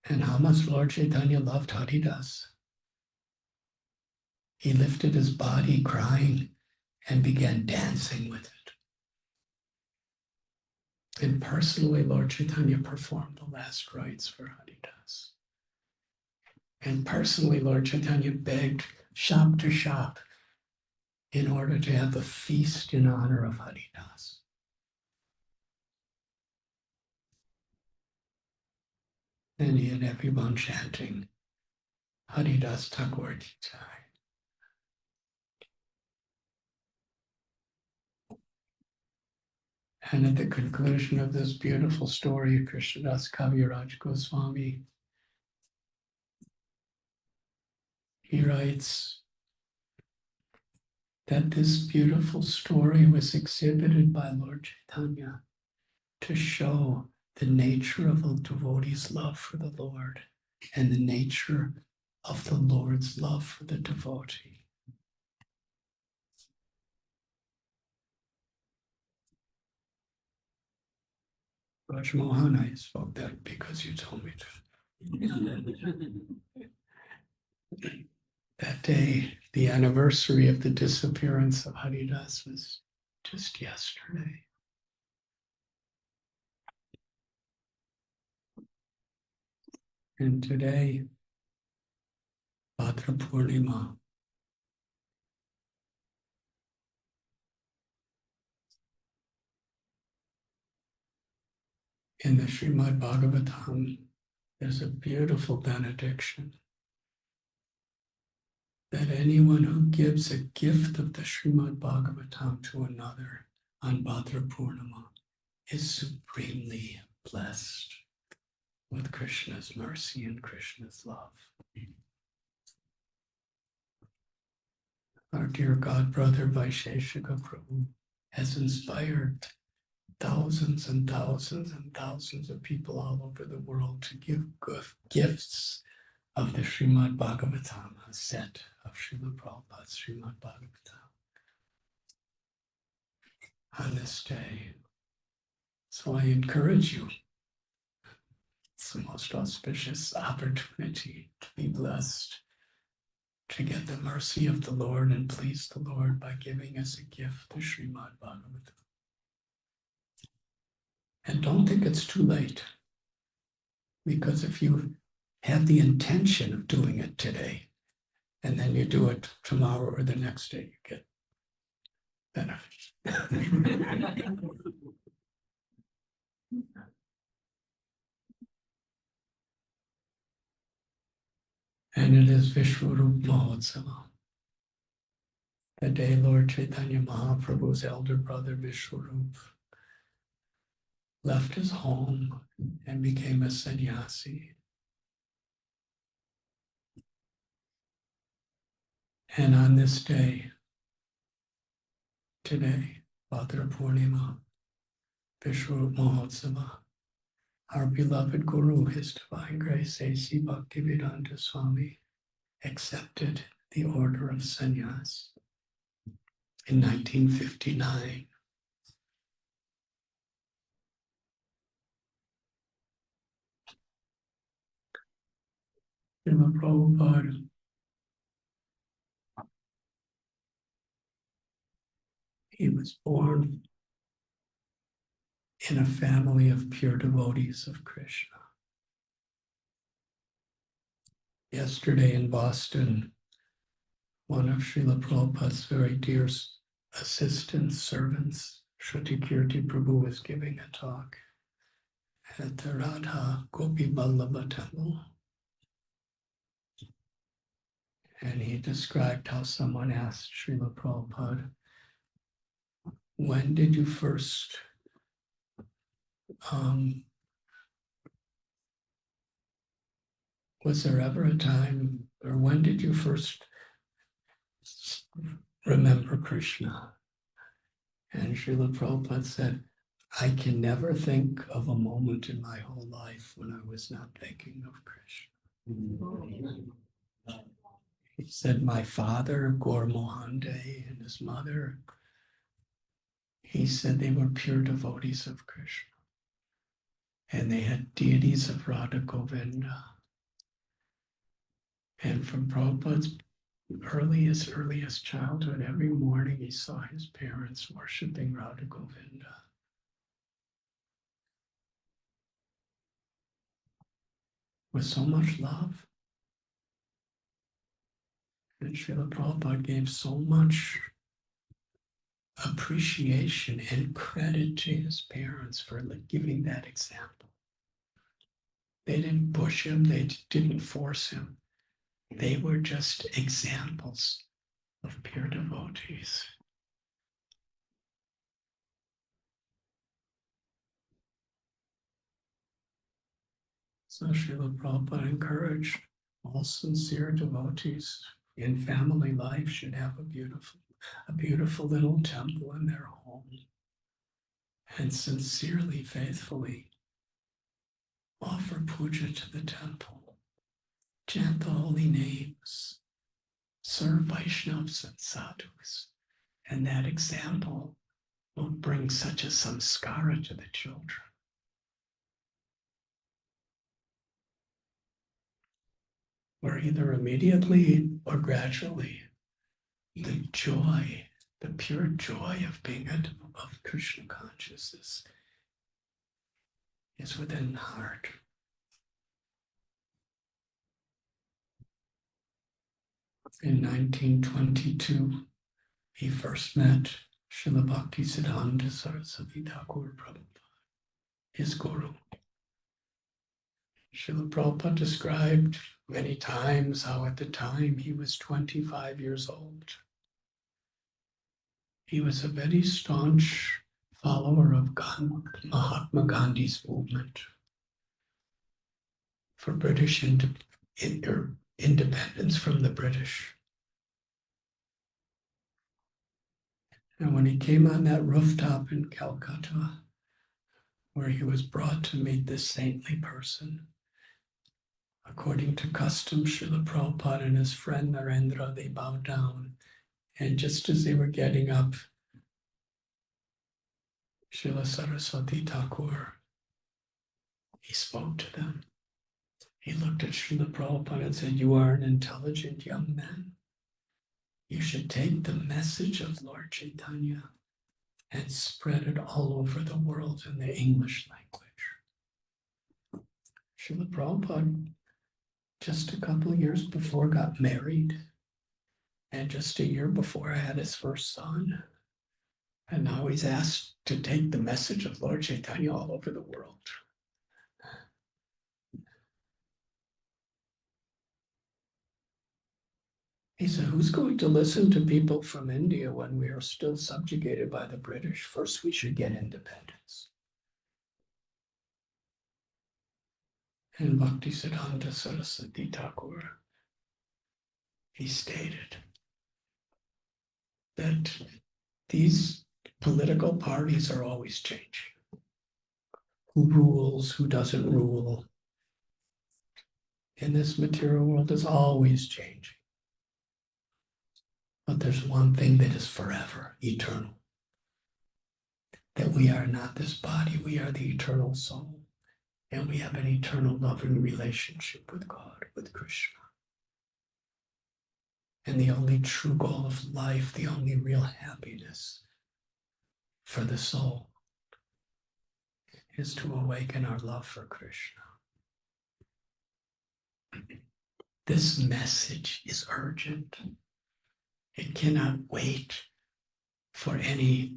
And how much Lord Chaitanya loved Haridas. He lifted his body crying and began dancing with it. And personally, Lord Chaitanya performed the last rites for Haridas. And personally, Lord Chaitanya begged shop to shop in order to have a feast in honor of Haridas. And he had everyone chanting Haridas Thakur Ki Jai. And at the conclusion of this beautiful story, Krishnadas Kaviraj Goswami, he writes that this beautiful story was exhibited by Lord Chaitanya to show the nature of a devotee's love for the Lord and the nature of the Lord's love for the devotee. Raj Mohan, I spoke that because you told me to. That day, the anniversary of the disappearance of Haridas was just yesterday. And today, Bhadra Purnima. In the Srimad Bhagavatam, there's a beautiful benediction that anyone who gives a gift of the Srimad Bhagavatam to another on Bhadra Purnima is supremely blessed with Krishna's mercy and Krishna's love. Our dear God brother Vaisheshika Prabhu has inspired thousands and thousands and thousands of people all over the world to give gifts of the Srimad Bhagavatam, a set of Srila Prabhupada's Srimad Bhagavatam on this day. So I encourage you, it's the most auspicious opportunity to be blessed, to get the mercy of the Lord and please the Lord by giving us a gift, the Srimad Bhagavatam. And don't think it's too late, because if you have the intention of doing it today, and then you do it tomorrow or the next day, you get benefits. And it is Vishwarup Mahotsava, the day Lord Chaitanya Mahaprabhu's elder brother Vishwarup left his home and became a sannyasi. And on this day, today, Bhadra Purnima, Vishwarup Mahotsava, our beloved Guru, His Divine Grace, A.C. BhaktiVedanta Swami, accepted the order of sannyas in 1959. Srila Prabhupada, he was born in a family of pure devotees of Krishna. Yesterday in Boston, one of Srila Prabhupada's very dear assistants, servants, Shruti Kirti Prabhu, was giving a talk at the Radha Gopi Vallabha temple. And he described how someone asked Srila Prabhupada, when did you first was there ever a time, or when did you first remember Krishna? And Srila Prabhupada said, I can never think of a moment in my whole life when I was not thinking of Krishna. He said, my father, Gaur Mohande, and his mother, he said they were pure devotees of Krishna. And they had deities of Radha Govinda. And from Prabhupada's earliest childhood, every morning he saw his parents worshiping Radha Govinda. With so much love. And Srila Prabhupada gave so much appreciation and credit to his parents for giving that example. They didn't push him, they didn't force him. They were just examples of pure devotees. So Srila Prabhupada encouraged all sincere devotees in family life should have a beautiful little temple in their home and sincerely, faithfully offer puja to the temple, chant the holy names, serve Vaishnavas and sadhus, and that example will bring such a samskara to the children. Where either immediately or gradually, the joy, the pure joy of being of Krishna consciousness is within the heart. In 1922, he first met Srila Bhaktisiddhanta Saraswati Thakur Prabhupada, his guru. Srila Prabhupada described many times how at the time he was 25 years old. He was a very staunch follower of Mahatma Gandhi's movement for British independence from the British. And when he came on that rooftop in Calcutta, where he was brought to meet this saintly person, according to custom, Srila Prabhupada and his friend Narendra, they bowed down. And just as they were getting up, Srila Saraswati Thakur, he spoke to them. He looked at Srila Prabhupada and said, you are an intelligent young man. You should take the message of Lord Chaitanya and spread it all over the world in the English language. Srila Prabhupada, just a couple of years before, got married. And just a year before, had his first son. And now he's asked to take the message of Lord Chaitanya all over the world. He said, who's going to listen to people from India when we are still subjugated by the British? First, we should get independence. And Bhaktisiddhanta Saraswati Thakur, he stated that these political parties are always changing. Who rules, who doesn't rule in this material world is always changing. But there's one thing that is forever, eternal. That we are not this body, we are the eternal soul. And we have an eternal loving relationship with God, with Krishna. And the only true goal of life, the only real happiness for the soul is to awaken our love for Krishna. This message is urgent. It cannot wait for any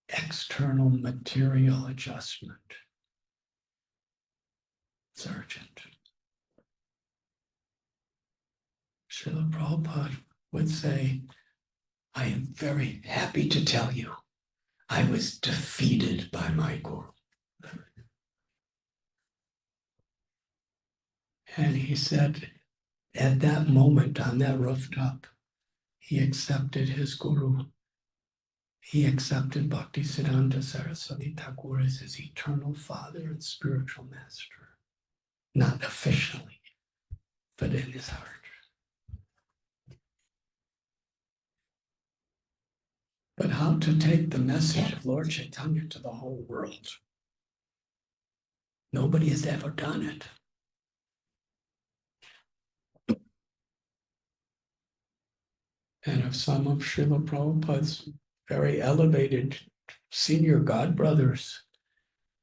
external material adjustment. It's urgent. Srila Prabhupada would say, I am very happy to tell you, I was defeated by my guru. And he said, at that moment on that rooftop, he accepted his guru. He accepted Bhaktisiddhanta Saraswati Thakur as his eternal father and spiritual master. Not officially, but in his heart. But how to take the message of Lord Chaitanya to the whole world? Nobody has ever done it. And if some of Srila Prabhupada's very elevated senior godbrothers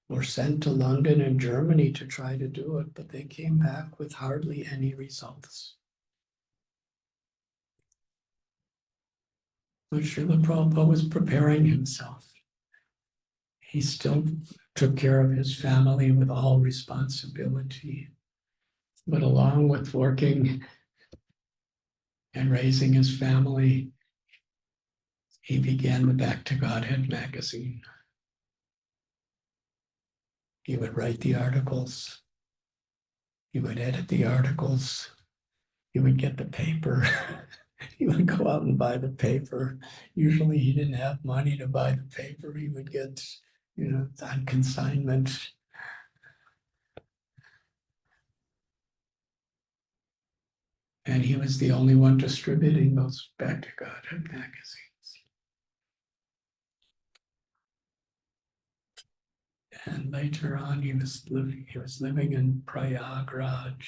were sent to London and Germany to try to do it, but they came back with hardly any results. But Srila Prabhupada was preparing himself. He still took care of his family with all responsibility. But along with working and raising his family, he began the Back to Godhead magazine. He would write the articles. He would edit the articles. He would get the paper. He would go out and buy the paper. Usually he didn't have money to buy the paper. He would get, on consignment. And he was the only one distributing those Back to Godhead magazines. And later on, he was living in Prayagraj.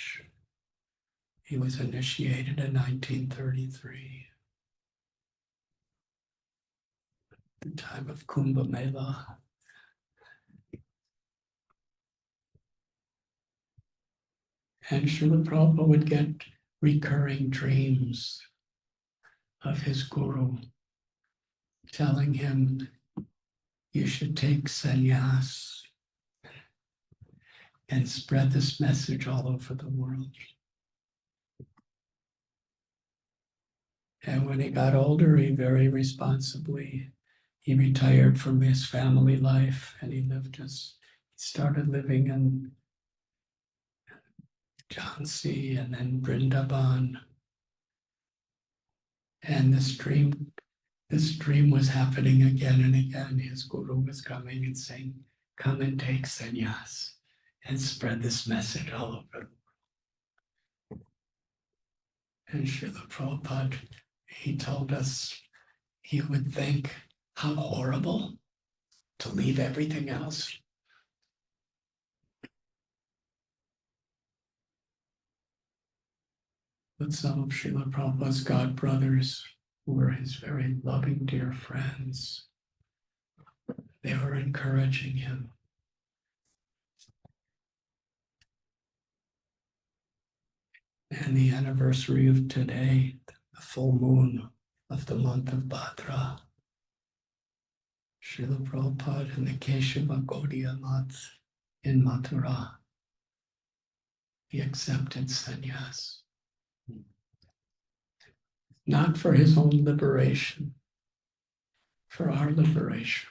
He was initiated in 1933, the time of Kumbh Mela. And Srila Prabhupada would get recurring dreams of his guru, telling him, you should take sannyas and spread this message all over the world. And when he got older, he very responsibly, he retired from his family life and he started living in Jhansi and then Vrindavan. And this dream was happening again and again. His guru was coming and saying, come and take sannyas and spread this message all over. And Srila Prabhupada, he told us he would think, how horrible to leave everything else. But some of Srila Prabhupada's godbrothers, who were his very loving, dear friends, they were encouraging him. And the anniversary of today, the full moon of the month of Bhadra, Srila Prabhupada in the Keshava Gaudiya Math in Mathura, he accepted sannyas. Not for his own liberation, for our liberation.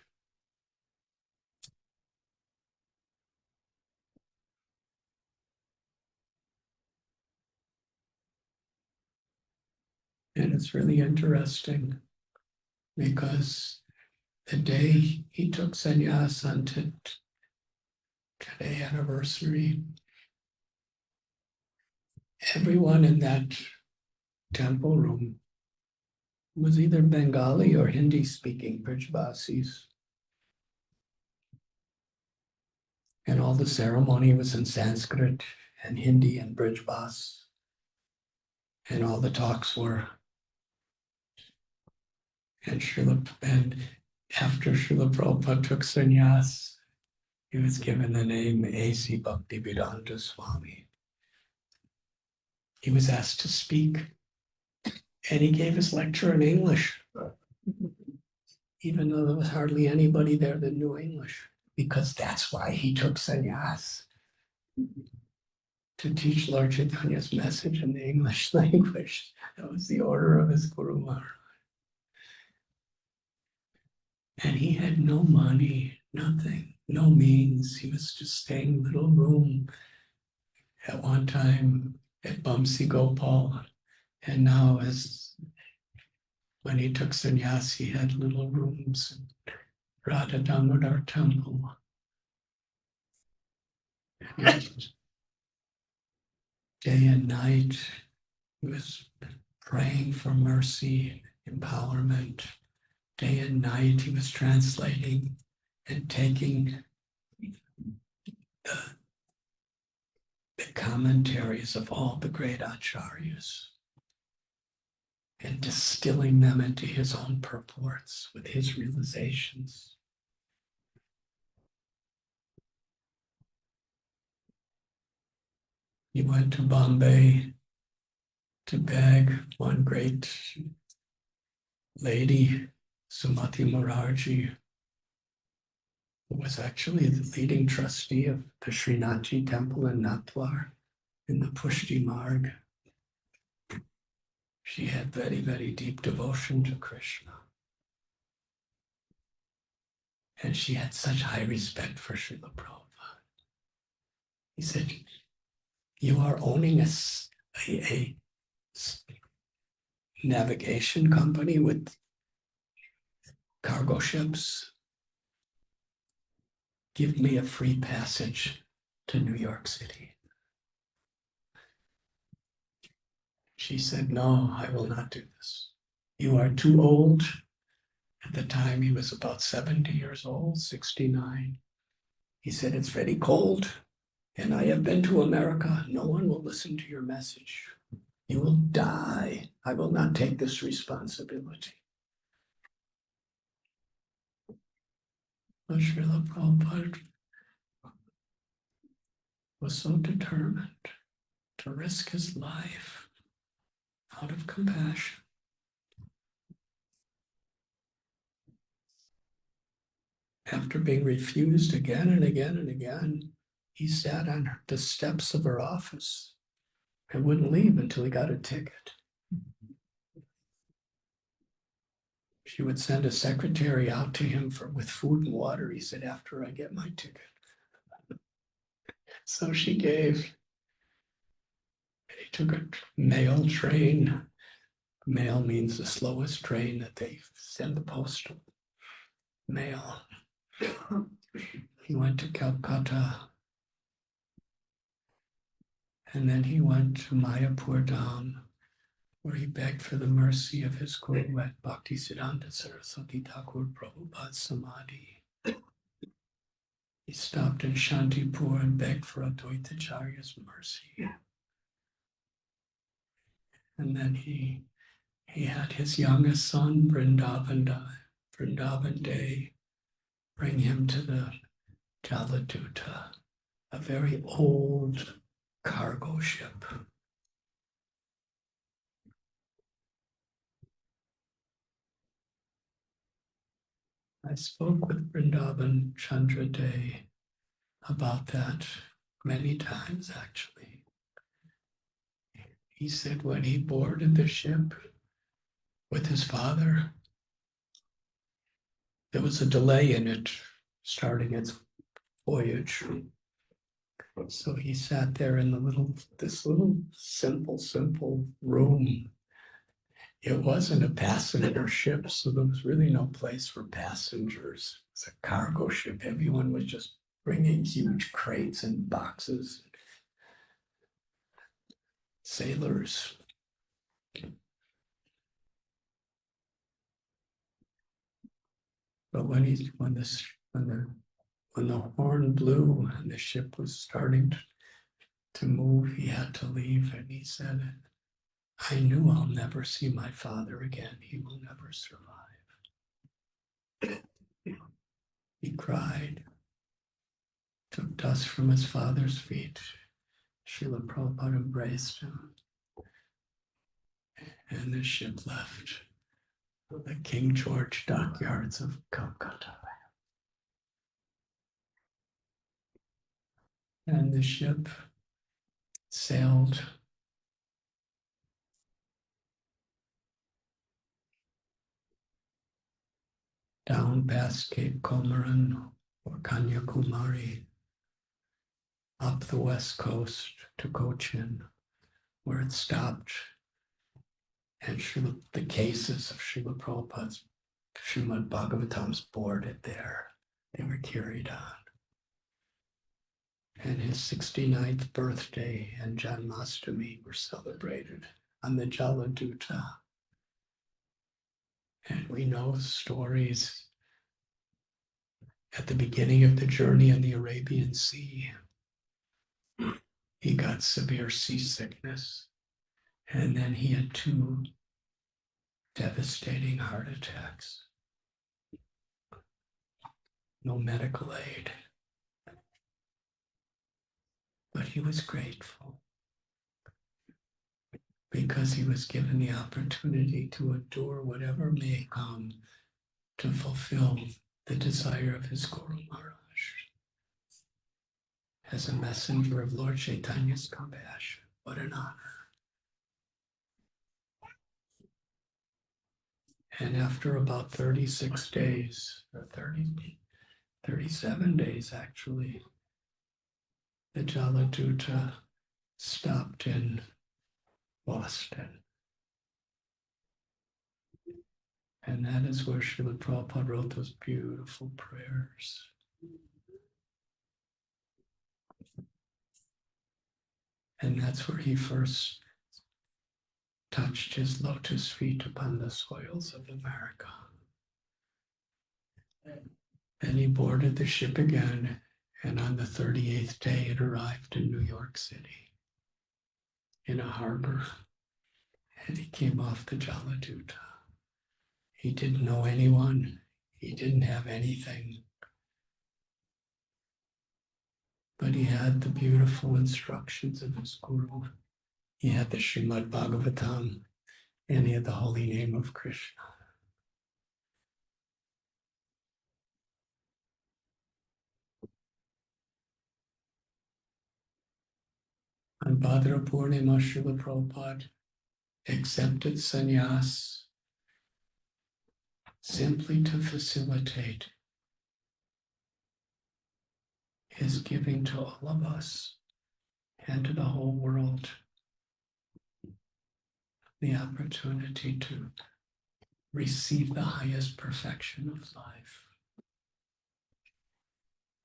And it's really interesting because the day he took sannyas on today anniversary, everyone in that temple room was either Bengali or Hindi speaking Brijbasis. And all the ceremony was in Sanskrit and Hindi and Brijbas. And all the talks were. And after Srila Prabhupada took sannyas, he was given the name A.C. BhaktiVidanta Swami. He was asked to speak, and he gave his lecture in English, even though there was hardly anybody there that knew English, because that's why he took sannyas, to teach Lord Chaitanya's message in the English language. That was the order of his Guru Maharaj. And he had no money, nothing, no means. He was just staying in a little room at one time at Bamsi Gopal. And now, when he took sannyas, he had little rooms in Radha Damodar temple. And day and night, he was praying for mercy, empowerment, day and night he was translating and taking the commentaries of all the great acharyas and distilling them into his own purports with his realizations. He went to Bombay to beg one great lady, Sumati Morarji, who was actually the leading trustee of the Srinathji temple in Natwar in the Pushti Marg. She had very, very deep devotion to Krishna. And she had such high respect for Srila Prabhupada. He said, you are owning a navigation company with cargo ships. Give me a free passage to New York City. She said, no, I will not do this. You are too old. At the time, he was about 70 years old, 69. He said, it's very cold, and I have been to America. No one will listen to your message. You will die. I will not take this responsibility. But Srila Prabhupada was so determined to risk his life out of compassion. After being refused again and again and again, he sat on the steps of her office and wouldn't leave until he got a ticket. She would send a secretary out to him with food and water. He said, after I get my ticket. So she gave. He took a mail train. Mail means the slowest train that they send the postal mail. He went to Calcutta. And then he went to Mayapur Dham, where he begged for the mercy of his Guru at Bhaktisiddhanta Saraswati Thakur Prabhupada's Samadhi. He stopped in Shantipur and begged for Advaita Acharya's mercy. And then he had his youngest son, Vrindavan Day, bring him to the Jaladuta, a very old cargo ship. I spoke with Vrindavan Chandra Day about that many times, actually. He said when he boarded the ship with his father, there was a delay in it starting its voyage. So he sat there in this little simple room. It wasn't a passenger ship, so there was really no place for passengers. It's a cargo ship. Everyone was just bringing huge crates and boxes. Sailors. But when the horn blew and the ship was starting to move, he had to leave, and he said, I knew I'll never see my father again. He will never survive. He cried, took dust from his father's feet. Srila Prabhupada embraced him, and the ship left the King George dockyards of Calcutta. And the ship sailed down past Cape Comorin or Kanyakumari, up the west coast to Cochin, where it stopped. And the cases of Srila Prabhupada's Srimad Bhagavatam's boarded there. They were carried on. And his 69th birthday and Janmashtami were celebrated on the Jaladuta. And we know stories at the beginning of the journey in the Arabian Sea. He got severe seasickness, and then he had 2 devastating heart attacks. No medical aid. But he was grateful because he was given the opportunity to endure whatever may come to fulfill the desire of his Guru Maharaj as a messenger of Lord Chaitanya's compassion. What an honor. And after about 36 days, or 37 days actually, the Jaladuta stopped in Boston. And that is where Srila Prabhupada wrote those beautiful prayers. And that's where he first touched his lotus feet upon the soils of America. And he boarded the ship again, and on the 38th day it arrived in New York City, in a harbor, and he came off the Jaladuta. He didn't know anyone, he didn't have anything, but he had the beautiful instructions of his Guru. He had the Srimad Bhagavatam, and he had the holy name of Krishna. On Bhadra Purnima, Srila Prabhupada accepted sannyas simply to facilitate his giving to all of us and to the whole world the opportunity to receive the highest perfection of life.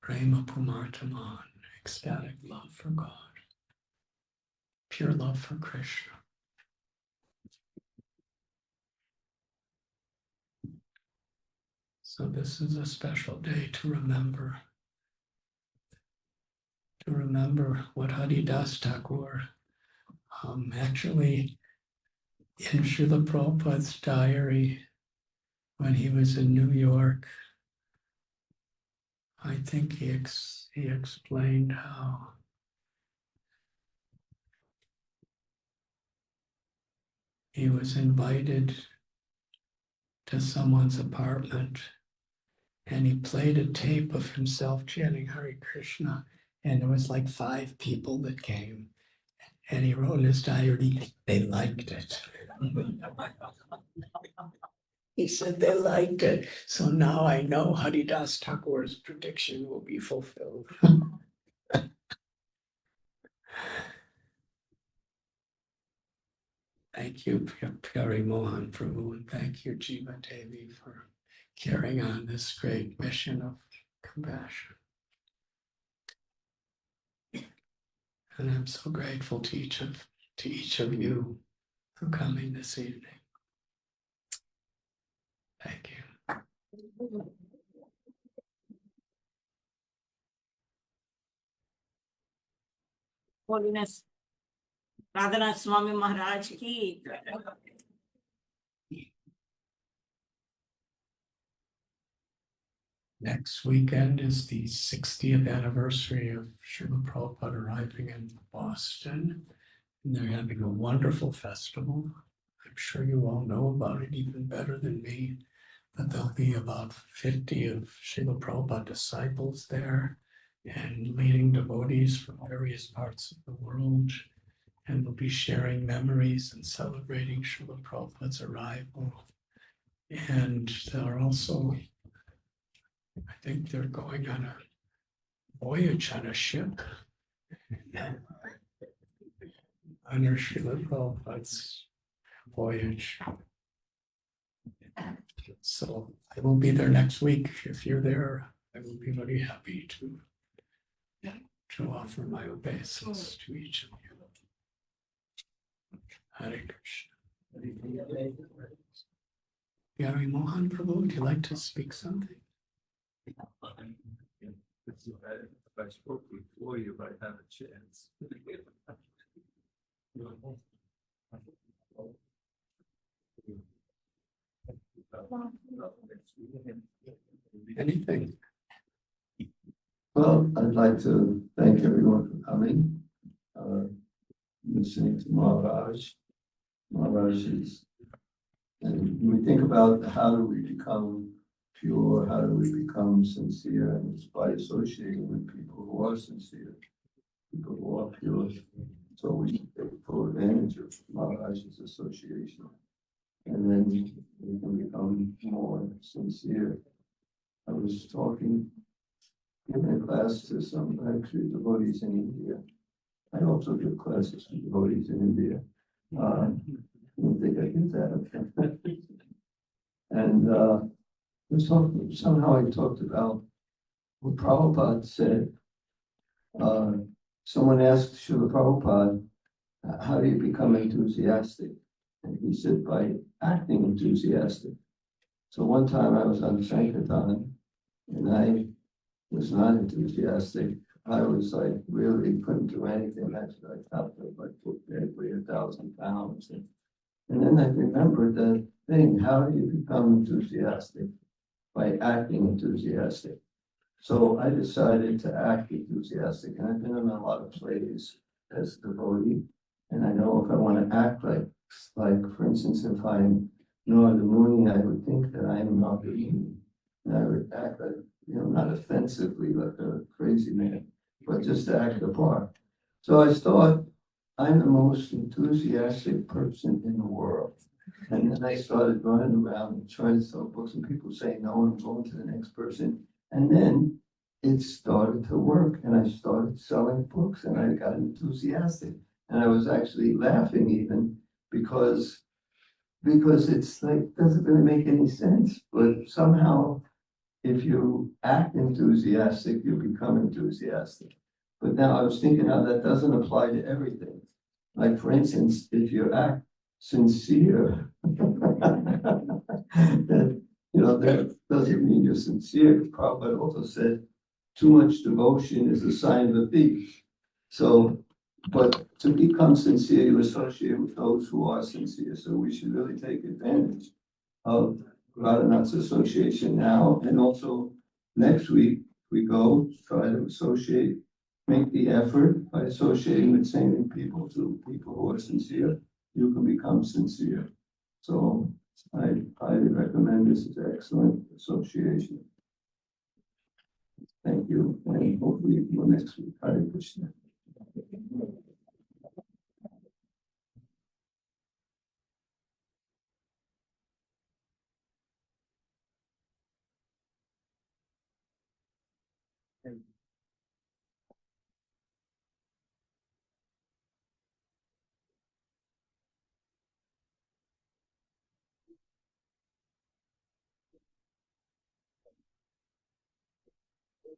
Prema Pumartaman, ecstatic love for God, pure love for Krishna. So this is a special day to remember what Haridas Thakur actually in Srila Prabhupada's diary when he was in New York. I think he explained how he was invited to someone's apartment and he played a tape of himself chanting Hare Krishna, and there was like 5 people that came, and he wrote in his diary, they liked it. He said they liked it. So now I know Haridas Thakur's prediction will be fulfilled. Thank you, Pyari Mohan Prabhu, and thank you, Jiva Devi, for carrying on this great mission of compassion. And I'm so grateful to each of you for coming this evening. Thank you. Holiness, Radhanath Swami Maharaj ki. Next weekend is the 60th anniversary of Srila Prabhupada arriving in Boston. And they're having a wonderful festival. I'm sure you all know about it even better than me, but there'll be about 50 of Srila Prabhupada disciples there and leading devotees from various parts of the world. And we'll be sharing memories and celebrating Srila Prabhupada's arrival. And they're also, I think they're going on a voyage on a ship under Srila Prabhupada's voyage. So I will be there next week. If you're there, I will be very happy to offer my obeisance to each of you. Hare Krishna. Gary Mohan Prabhu, would you like to speak something? If I spoke before you might have a chance. Anything? Well, I'd like to thank everyone for coming, listening to Maharaj. Maharaj is, and when we think about how do we become pure, how do we become sincere, and it's by associating with people who are sincere, people who are pure. So we should take full advantage of Maharaj's association, and then we can become more sincere. I was giving a class to some actually devotees in India. I also give classes to devotees in India. I don't think I get that. And somehow I talked about what Prabhupada said. Someone asked Srila Prabhupada, how do you become enthusiastic? And he said, by acting enthusiastic. So one time I was on Sankirtan, and I was not enthusiastic. I was like really couldn't do anything. Actually, I felt like weighed 1,000 pounds. And then I remembered that thing, how do you become enthusiastic? By acting enthusiastic. So I decided to act enthusiastic, and I've been in a lot of plays as a devotee, and I know if I want to act like for instance, if I'm Narada Muni, I would think that I am Nagini, and I would act like, not offensively like a crazy man, but just to act the part. So I thought, I'm the most enthusiastic person in the world. And then I started running around and trying to sell books, and people saying no, I'm going to the next person. And then it started to work, and I started selling books, and I got enthusiastic. And I was actually laughing even because it's like, doesn't really make any sense. But somehow, if you act enthusiastic, you become enthusiastic. But now I was thinking how that doesn't apply to everything. Like, for instance, if you act sincere, that doesn't mean you're sincere. Prabhupada also said, too much devotion is a sign of a thief. So, but to become sincere, you associate with those who are sincere. So we should really take advantage of Radhanath's association now, and also next week we go try to associate, make the effort by associating with same people to people who are sincere. You can become sincere. So I highly recommend this. Is an excellent association. Thank you, and hopefully next week. Hare Krishna.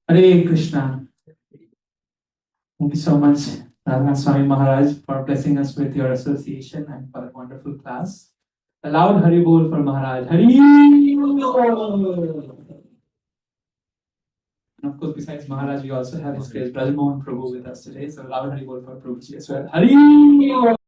Hare Krishna. Thank you so much, Radhanath Swami Maharaj, for blessing us with your association and for a wonderful class. A loud Hari Bol for Maharaj. Hari Bol! And of course, besides Maharaj, we also have His Grace Brother Mohan Prabhu with us today. So loud Hari Bol for Prabhuji as well. Hari Bol!